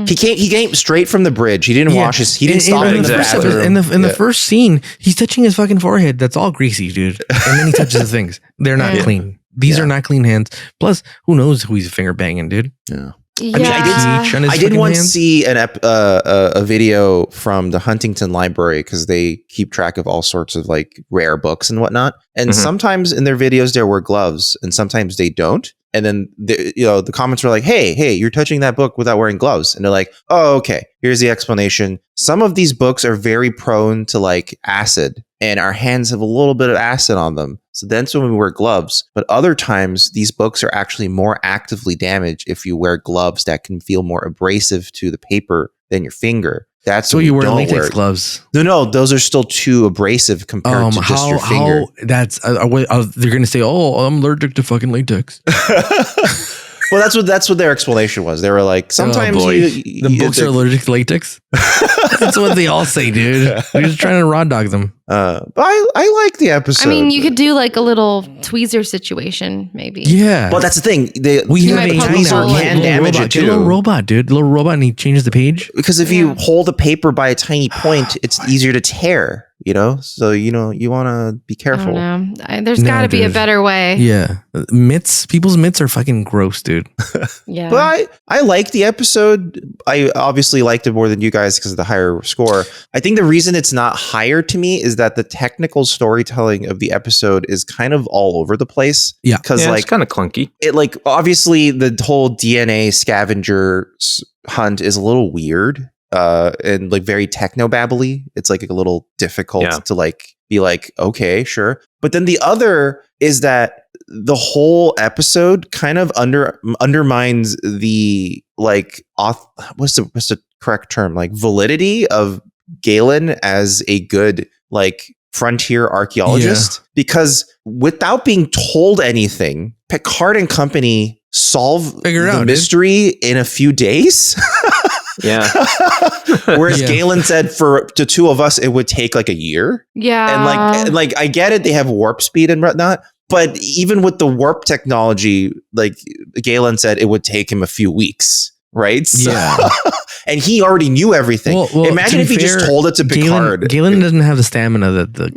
He came straight from the bridge. He didn't wash his. He didn't stop in the bathroom. In the first scene, he's touching his fucking forehead. That's all greasy, dude. And then he touches the things. They're not clean. These are not clean hands. Plus, who knows who he's finger banging, dude? Yeah. I did once see a video from the Huntington Library, because they keep track of all sorts of like rare books and whatnot. And sometimes in their videos there were gloves, and sometimes they don't. And then the comments were like, hey, you're touching that book without wearing gloves. And they're like, oh, okay, here's the explanation. Some of these books are very prone to like acid, and our hands have a little bit of acid on them. So that's when we wear gloves. But other times, these books are actually more actively damaged if you wear gloves that can feel more abrasive to the paper than your finger. That's so you wear latex gloves. No, those are still too abrasive compared to just your finger. That's they're going to say, "Oh, I'm allergic to fucking latex." Well, that's what their explanation was. They were like, sometimes the books are allergic to latex. That's what they all say, dude. They're just trying to raw dog them. But I like the episode. I mean, you could do like a little tweezer situation, maybe. Yeah. Well, that's the thing. We have a tweezer can damage it too. Get a little robot, dude. Little robot, and he changes the page. Because if you hold the paper by a tiny point, it's easier to tear. You know, so you want to be careful. There's got to be a better way. Yeah, people's mitts are fucking gross, dude. Yeah, but I like the episode. I obviously liked it more than you guys because of the higher score. I think the reason it's not higher to me is that the technical storytelling of the episode is kind of all over the place. Yeah, because it's kind of clunky. It like obviously the whole DNA scavenger hunt is a little weird. And like very techno-babbly. It's like a little difficult to like be like, okay, sure. But then the other is that the whole episode kind of undermines the like what's the correct term, like validity of Galen as a good like frontier archaeologist, because without being told anything, Picard and company figure the out mystery in a few days. Yeah. Whereas Galen said for the two of us, it would take like a year. Yeah. And like I get it. They have warp speed and whatnot. But even with the warp technology, like Galen said, it would take him a few weeks. Right. Yeah. And he already knew everything. Well, imagine if he just told it to Picard. Galen doesn't have the stamina that the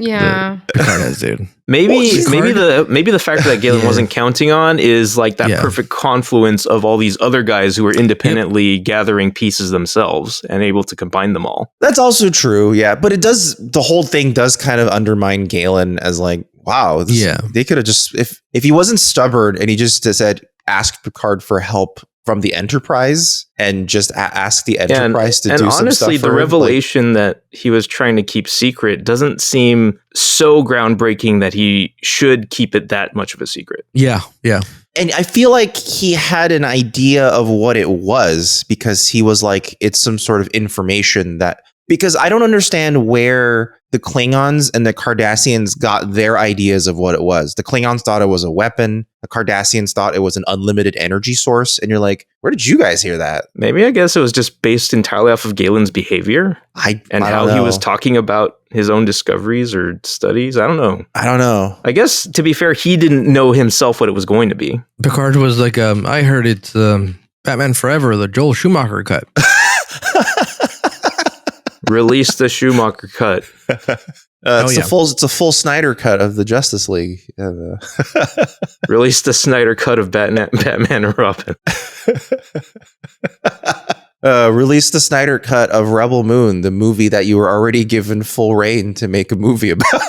Picard has, dude. Maybe the factor that Galen wasn't counting on is like that perfect confluence of all these other guys who are independently gathering pieces themselves and able to combine them all. That's also true, yeah. But the whole thing does kind of undermine Galen as like, wow, they could have just if he wasn't stubborn and he just said ask Picard for help from the Enterprise and just ask the Enterprise to do some stuff. And honestly, the revelation that he was trying to keep secret doesn't seem so groundbreaking that he should keep it that much of a secret. Yeah, yeah. And I feel like he had an idea of what it was because he was like, it's some sort of information because I don't understand where the Klingons and the Cardassians got their ideas of what it was. The Klingons thought it was a weapon. The Cardassians thought it was an unlimited energy source. And you're like, where did you guys hear that? Maybe I guess it was just based entirely off of Galen's behavior and how he was talking about his own discoveries or studies. I don't know. I guess, to be fair, he didn't know himself what it was going to be. Picard was like, I heard it's Batman Forever, the Joel Schumacher cut. Release the Schumacher cut. It's a full Snyder cut of the Justice League. Release the Snyder cut of Batman and Robin. Release the Snyder cut of Rebel Moon, the movie that you were already given full reign to make a movie about.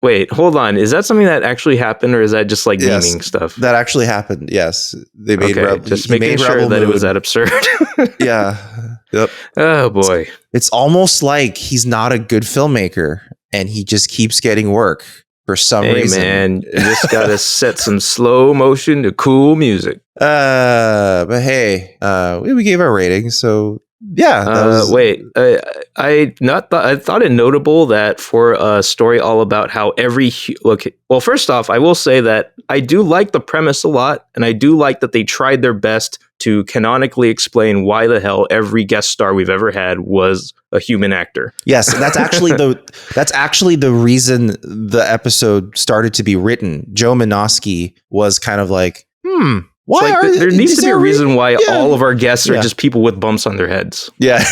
Wait, hold on. Is that something that actually happened, or is that just like memeing stuff? That actually happened. Yes, they made just making sure that it was that absurd. Yeah. Yep. Oh boy, it's almost like he's not a good filmmaker, and he just keeps getting work for some reason. Hey man, you just gotta set some slow motion to cool music. But hey, we gave our rating, so. Yeah. I thought it notable that for a story all about how well, first off, I will say that I do like the premise a lot, and I do like that they tried their best to canonically explain why the hell every guest star we've ever had was a human actor. Yes, and that's actually the reason the episode started to be written. Joe Menosky was kind of like, Why there needs to be a reason why all of our guests are just people with bumps on their heads. Yeah.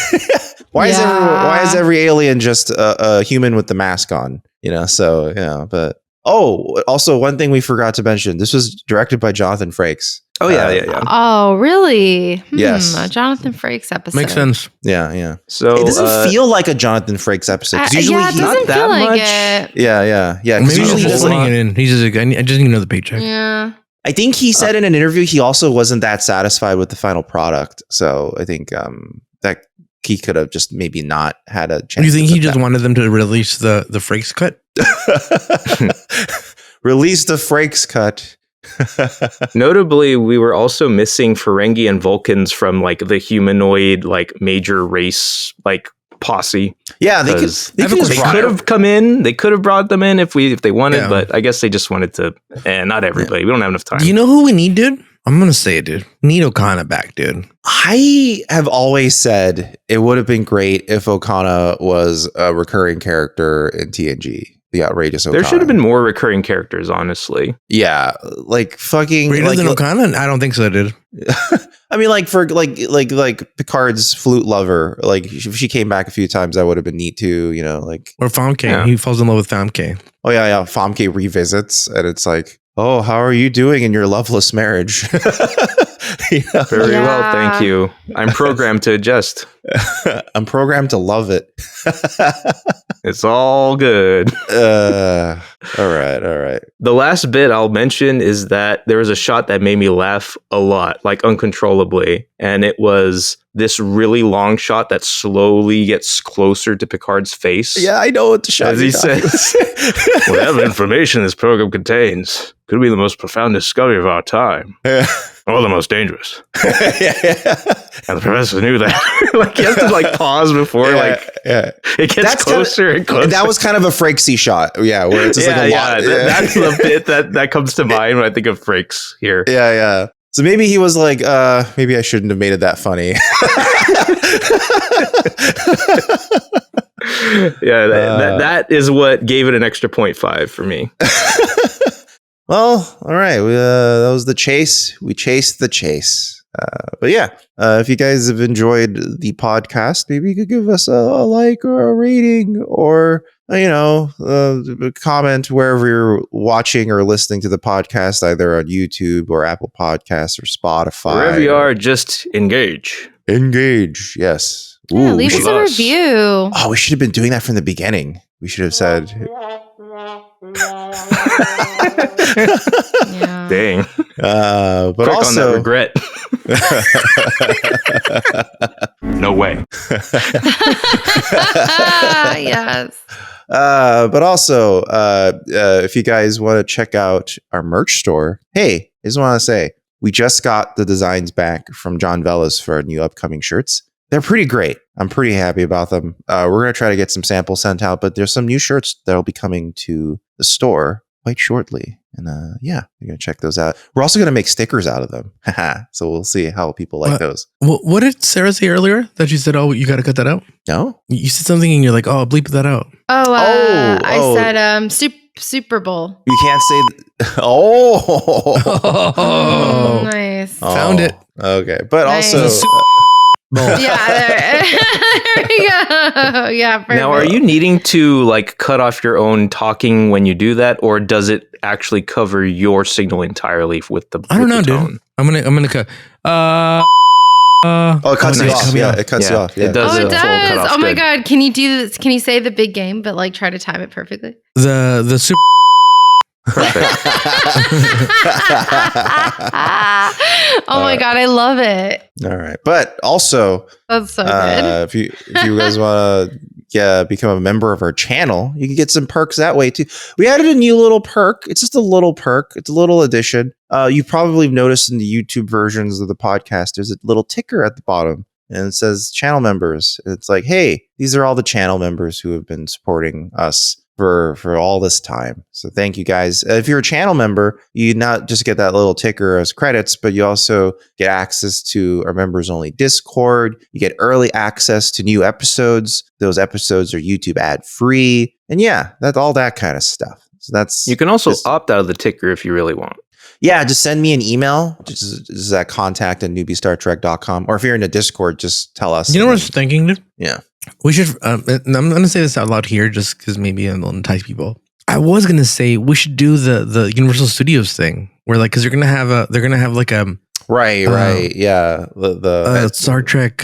Why is every alien just a human with the mask on? But also one thing we forgot to mention, this was directed by Jonathan Frakes. Oh yeah. Oh really? Yes. A Jonathan Frakes episode. Makes sense. Yeah. So it doesn't feel like a Jonathan Frakes episode. Usually it doesn't feel like it. Yeah. Maybe he's just putting it in. He's just like, I just need another paycheck. Yeah. I think he said in an interview he also wasn't that satisfied with the final product. So I think that he could have just maybe not had a chance. You think he just wanted them to release the Frakes cut? Release the Frakes cut. Notably, we were also missing Ferengi and Vulcans from like the humanoid like major race like posse. Yeah, they could have come in. They could have brought them in if they wanted, but I guess they just wanted to. And not everybody. We don't have enough time. Do you know who we need, dude? I'm gonna say it, dude. Need Okana back, dude. I have always said it would have been great if Okana was a recurring character in TNG. The outrageous Okana. There should have been more recurring characters, honestly. Yeah, like fucking greater than Okana. I don't think so, dude. I mean, like for like Picard's flute lover. Like if she came back a few times, that would have been neat too. Or Famke. Yeah. He falls in love with Famke. Oh yeah. Famke revisits, and it's like, oh, how are you doing in your loveless marriage? Very well, thank you. I'm programmed to adjust. I'm programmed to love it. It's all good. All right. The last bit I'll mention is that there was a shot that made me laugh a lot, like uncontrollably. And it was this really long shot that slowly gets closer to Picard's face. Yeah, I know what the shot is. As he says, whatever information this program contains could be the most profound discovery of our time. Or the most dangerous. And the professor knew that. Like he has to like pause before it gets closer and closer. That was kind of a Frakesy shot. Yeah, where it's just like a lot. That's the bit that comes to mind when I think of Frakes here. Yeah. So maybe he was like, maybe I shouldn't have made it that funny. That is what gave it an extra 0.5 for me. Well, all right. That was the chase. We chased the chase. But yeah, if you guys have enjoyed the podcast, maybe you could give us a like or a rating or, a comment wherever you're watching or listening to the podcast, either on YouTube or Apple Podcasts or Spotify. Wherever you are, just engage. Engage, yes. Yeah, leave us a review. Oh, we should have been doing that from the beginning. We should have said... Yeah. Dang. But quick also on that regret. No way. Yes. But also, if you guys want to check out our merch store, hey, I just want to say we just got the designs back from John Velez for our new upcoming shirts. They're pretty great. I'm pretty happy about them. We're going to try to get some samples sent out, but there's some new shirts that'll be coming to the store quite shortly. And you're going to check those out. We're also going to make stickers out of them. So we'll see how people like those. What did Sarah say earlier that she said, oh, you got to cut that out? No? You said something and you're like, oh, bleep that out. I said Super Bowl. You can't say... Nice. Found it. Okay. But nice. Also... Yeah, there we go. Yeah. Perfect. Now, are you needing to like cut off your own talking when you do that, or does it actually cover your signal entirely with the? I don't know, tone? dude. I'm gonna cut. it cuts you off. Yeah, it cuts you off. Yeah. It does. Oh, it does. does. Oh my god! Can you do this? Can you say the big game, but like try to time it perfectly? The super. Perfect. Oh my god, I love it. All right, but also That's so good. if you guys want to become a member of our channel, you can get some perks that way too. We added a new little perk. It's just a little perk. It's a little addition. You probably noticed in the YouTube versions of the podcast, there's a little ticker at the bottom, and it says channel members. It's like, hey, these are all the channel members who have been supporting us for all this time. So thank you guys. If you're a channel member, you not just get that little ticker as credits, but you also get access to our members only Discord. You get early access to new episodes. Those episodes are YouTube ad free. And yeah, that's all that kind of stuff. So that's you can also opt out of the ticker if you really want. Yeah, just send me an email. Just at contact@newbiestartrek.com. Or if you're in the Discord, just tell us. You know what I was thinking, dude? Yeah. We should, I'm going to say this out loud here just because maybe it'll entice people. I was going to say we should do the Universal Studios thing where like, cause they're going to have like a, Right. Yeah. The Star Trek,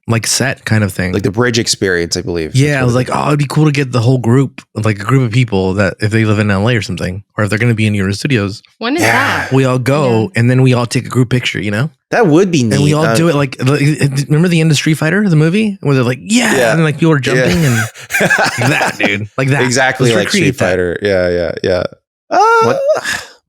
like set kind of thing. Like the bridge experience, I believe. Yeah. I was like, oh, it'd be cool to get the whole group, like a group of people that if they live in LA or something, or if they're going to be in Universal Studios. When is that? We all go and then we all take a group picture, you know? That would be neat. And we all do it like remember the end of Street Fighter, the movie? Where they're like, and then like people are jumping and like that, dude. Like that. Exactly like Street Fighter. Yeah.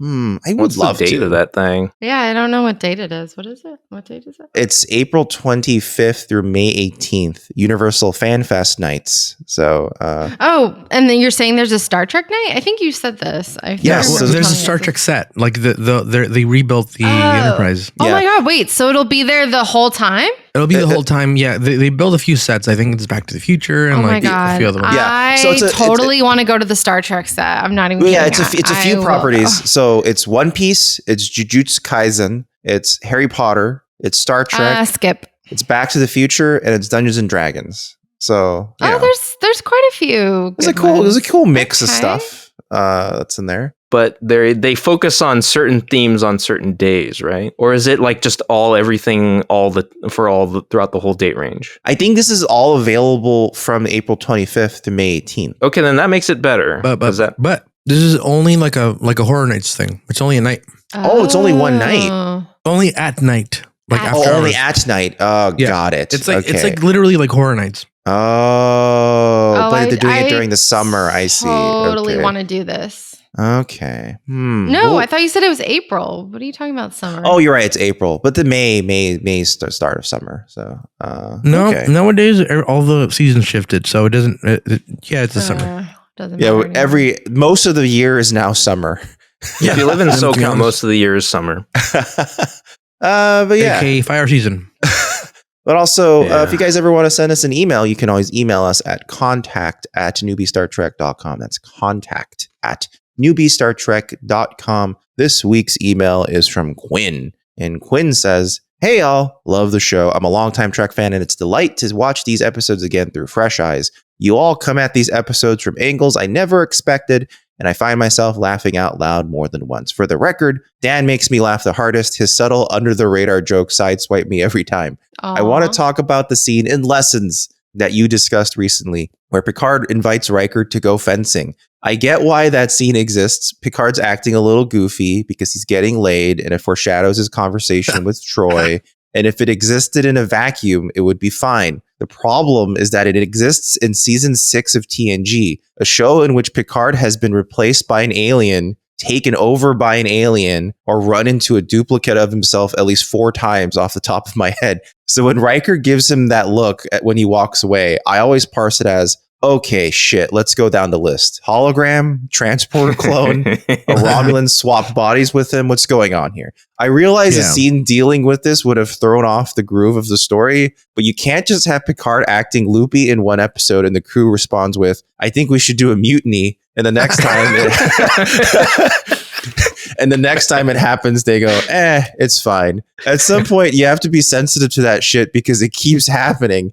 I would love the date to. of that thing. Yeah, I don't know what date it is. What is it? What date is it? It's April 25th through May 18th, Universal Fan Fest nights. So, and then you're saying there's a Star Trek night? I think you said this. Yes, so there's a Star Trek set. Like they rebuilt the Enterprise. Oh my god! Wait, so it'll be there the whole time? It'll be the whole time. Yeah, they build a few sets. I think it's Back to the Future and a few other ones. I totally want to go to the Star Trek set. I'm not even. Yeah, it's a few properties. So it's One Piece, it's Jujutsu Kaisen, it's Harry Potter, it's Star Trek. Skip. It's Back to the Future, and it's Dungeons and Dragons. So there's quite a few. There's a cool mix of stuff that's in there. But they focus on certain themes on certain days, right? Or is it like just everything throughout the whole date range? I think this is all available from April 25th to May 18th. Okay, then that makes it better. But this is only like a Horror Nights thing. It's only a night. Oh, it's only one night. Only at night. Like only at night. Oh, yeah. Got it. It's like literally like Horror Nights. But they're doing it during the summer. I see. Totally want to do this. Okay. No, I thought you said it was April. What are you talking about? Summer? Oh, you're right. It's April, but the May start of summer. So nowadays all the seasons shifted, so it doesn't. It's the summer. Doesn't matter most of the year is now summer. If you live in SoCal, most of the year is summer. But yeah, okay, fire season. But also, if you guys ever want to send us an email, you can always email us at contact@newbiestartrek.com. That's contact@newbiestartrek.com. This week's email is from Quinn. And Quinn says, hey, y'all, love the show. I'm a longtime Trek fan, and it's a delight to watch these episodes again through fresh eyes. You all come at these episodes from angles I never expected, and I find myself laughing out loud more than once. For the record, Dan makes me laugh the hardest. His subtle, under-the-radar jokes sideswipe me every time. Aww. I want to talk about the scene in Lessons that you discussed recently, where Picard invites Riker to go fencing. I get why that scene exists. Picard's acting a little goofy because he's getting laid, and it foreshadows his conversation with Troy. And if it existed in a vacuum, it would be fine. The problem is that it exists in season 6 of TNG, a show in which Picard has been replaced by an alien, taken over by an alien, or run into a duplicate of himself at least 4 times off the top of my head. So when Riker gives him that look when he walks away, I always parse it as, okay, shit, let's go down the list. Hologram, transporter clone, a Romulan swap bodies with him. What's going on here? I realize a scene dealing with this would have thrown off the groove of the story, but you can't just have Picard acting loopy in one episode and the crew responds with, I think we should do a mutiny. And the next time it happens, they go, it's fine. At some point, you have to be sensitive to that shit because it keeps happening.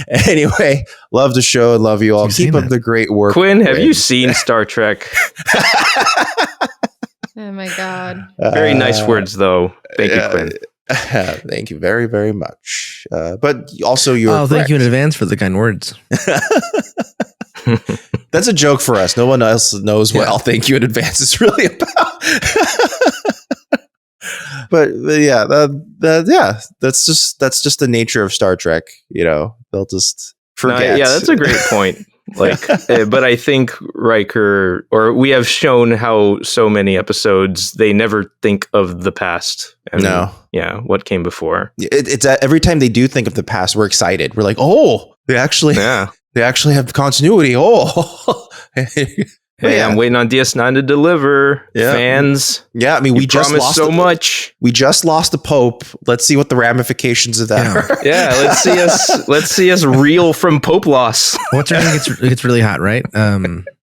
Anyway, love the show and love you all. Keep up the great work. Quinn, have you seen Star Trek? Oh my God. Very nice words, though. Thank you, Quinn. Thank you very, very much. But also, thank you in advance for the kind words. That's a joke for us. No one else knows what I'll thank you in advance is really about. But yeah, that's just the nature of Star Trek. They'll just forget. That's a great point. But I think Riker, or we have shown how so many episodes they never think of the past. What came before. It's every time they do think of the past, we're excited. We're like, oh, they actually have continuity. Oh. Hey, I'm waiting on DS9 to deliver. Yeah. Fans. Yeah, I mean, we just lost so much. We just lost the Pope. Let's see what the ramifications of that are. Yeah, let's see us reel from Pope loss. What's her name gets really hot, right?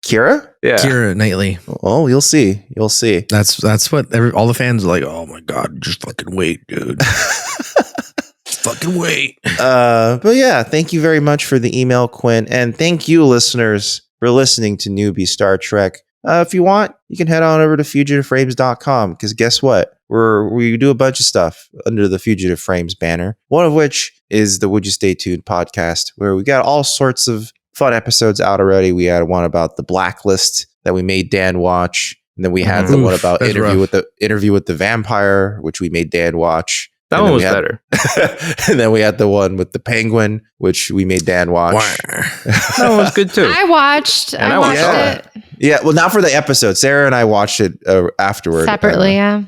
Kira? Yeah. Kira Knightley. Oh, you'll see. You'll see. That's what all the fans are like, oh my God, just fucking wait, dude. Just fucking wait. But yeah, thank you very much for the email, Quinn. And thank you, listeners, for listening to Newbie Star Trek. If you want, you can head on over to fugitiveframes.com, because guess what? We do a bunch of stuff under the Fugitive Frames banner, one of which is the Would You Stay Tuned podcast, where we got all sorts of fun episodes out already. We had one about the Blacklist that we made Dan watch, and then we had the one about interview with the vampire, which we made Dan watch. That one was better. And then we had the one with the penguin, which we made Dan watch. That one was good too. I watched it. Yeah, well, not for the episode. Sarah and I watched it afterward. Separately, Yeah.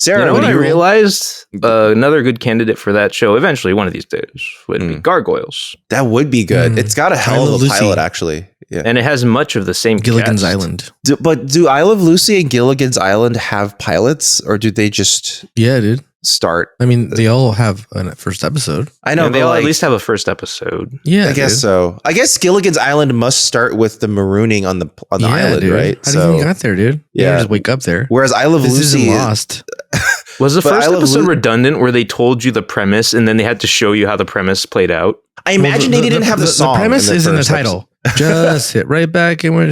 Sarah, you know what I realized? Another good candidate for that show, eventually, one of these days, would be Gargoyles. That would be good. It's got a hell of a pilot, actually. Yeah. And it has much of the same Gilligan's cast. Island. But do I Love Lucy and Gilligan's Island have pilots, or do they just start? I mean, they all have a first episode. I know, they all at least have a first episode. Yeah, I guess so. I guess Gilligan's Island must start with the marooning on the island, dude. right? How do you think you got there, dude? You just wake up there. Whereas I Love Lucy is Lost. Was the first episode redundant, where they told you the premise and then they had to show you how the premise played out? I imagine they didn't have the song. The premise is in the title. Just hit right back and we're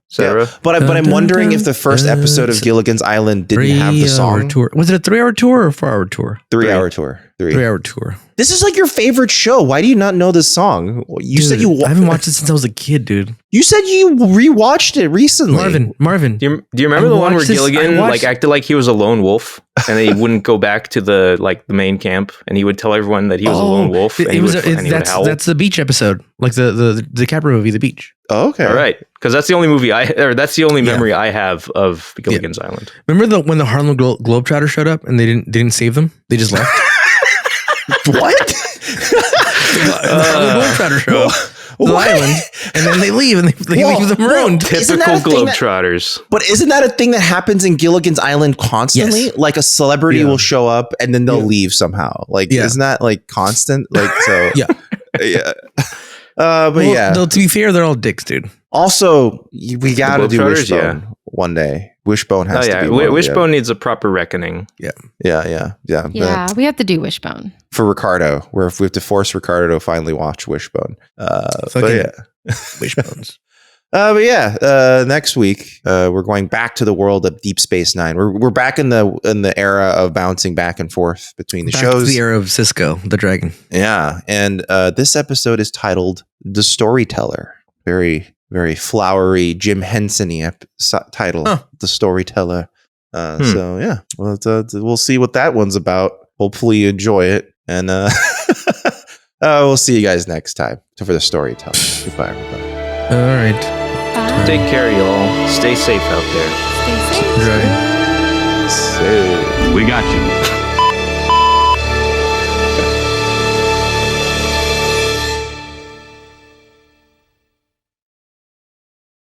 Sarah. But I'm wondering if the first episode of Gilligan's Island didn't have the song. Tour. Was it a 3-hour tour or a 4-hour tour? 3-hour tour. 3-hour tour. This is like your favorite show. Why do you not know this song? You said I haven't watched it since I was a kid, dude. You said you rewatched it recently. Marvin. Do you remember the one where Gilligan acted like he was a lone wolf and he wouldn't go back to the main camp, and he would tell everyone that he was a lone wolf, and he would howl? That's the beach episode, like the DiCaprio movie, The Beach. Oh, okay. All right, because that's the only memory I have of Gilligan's Island. Remember when the Harlem Globetrotters showed up and they didn't save them? They just left. What? The Harlem Globetrotters show up to the island, and then they leave and they leave them marooned. Typical Globetrotters. But isn't that a thing that happens in Gilligan's Island constantly? Yes. Like a celebrity will show up and then they'll leave somehow. Like, isn't that like constant? Like, so yeah. Though, to be fair, they're all dicks, dude. Also, we got to do Wishbone one day. Wishbone has to be one. Wishbone needs a proper reckoning. Yeah, we have to do Wishbone. For Ricardo, where if we have to force Ricardo to finally watch Wishbone. Wishbones. Next week we're going back to the world of Deep Space Nine. We're back in the era of bouncing back and forth between the shows. To the era of Cisco, the dragon. Yeah, and this episode is titled "The Storyteller." Very, very flowery Jim Henson-y title. The Storyteller. So yeah, we'll see what that one's about. Hopefully you enjoy it, and we'll see you guys next time for The Storyteller. Goodbye, everybody. All right. Bye. Take care, y'all. Stay safe out there. Stay safe. Right. We got you.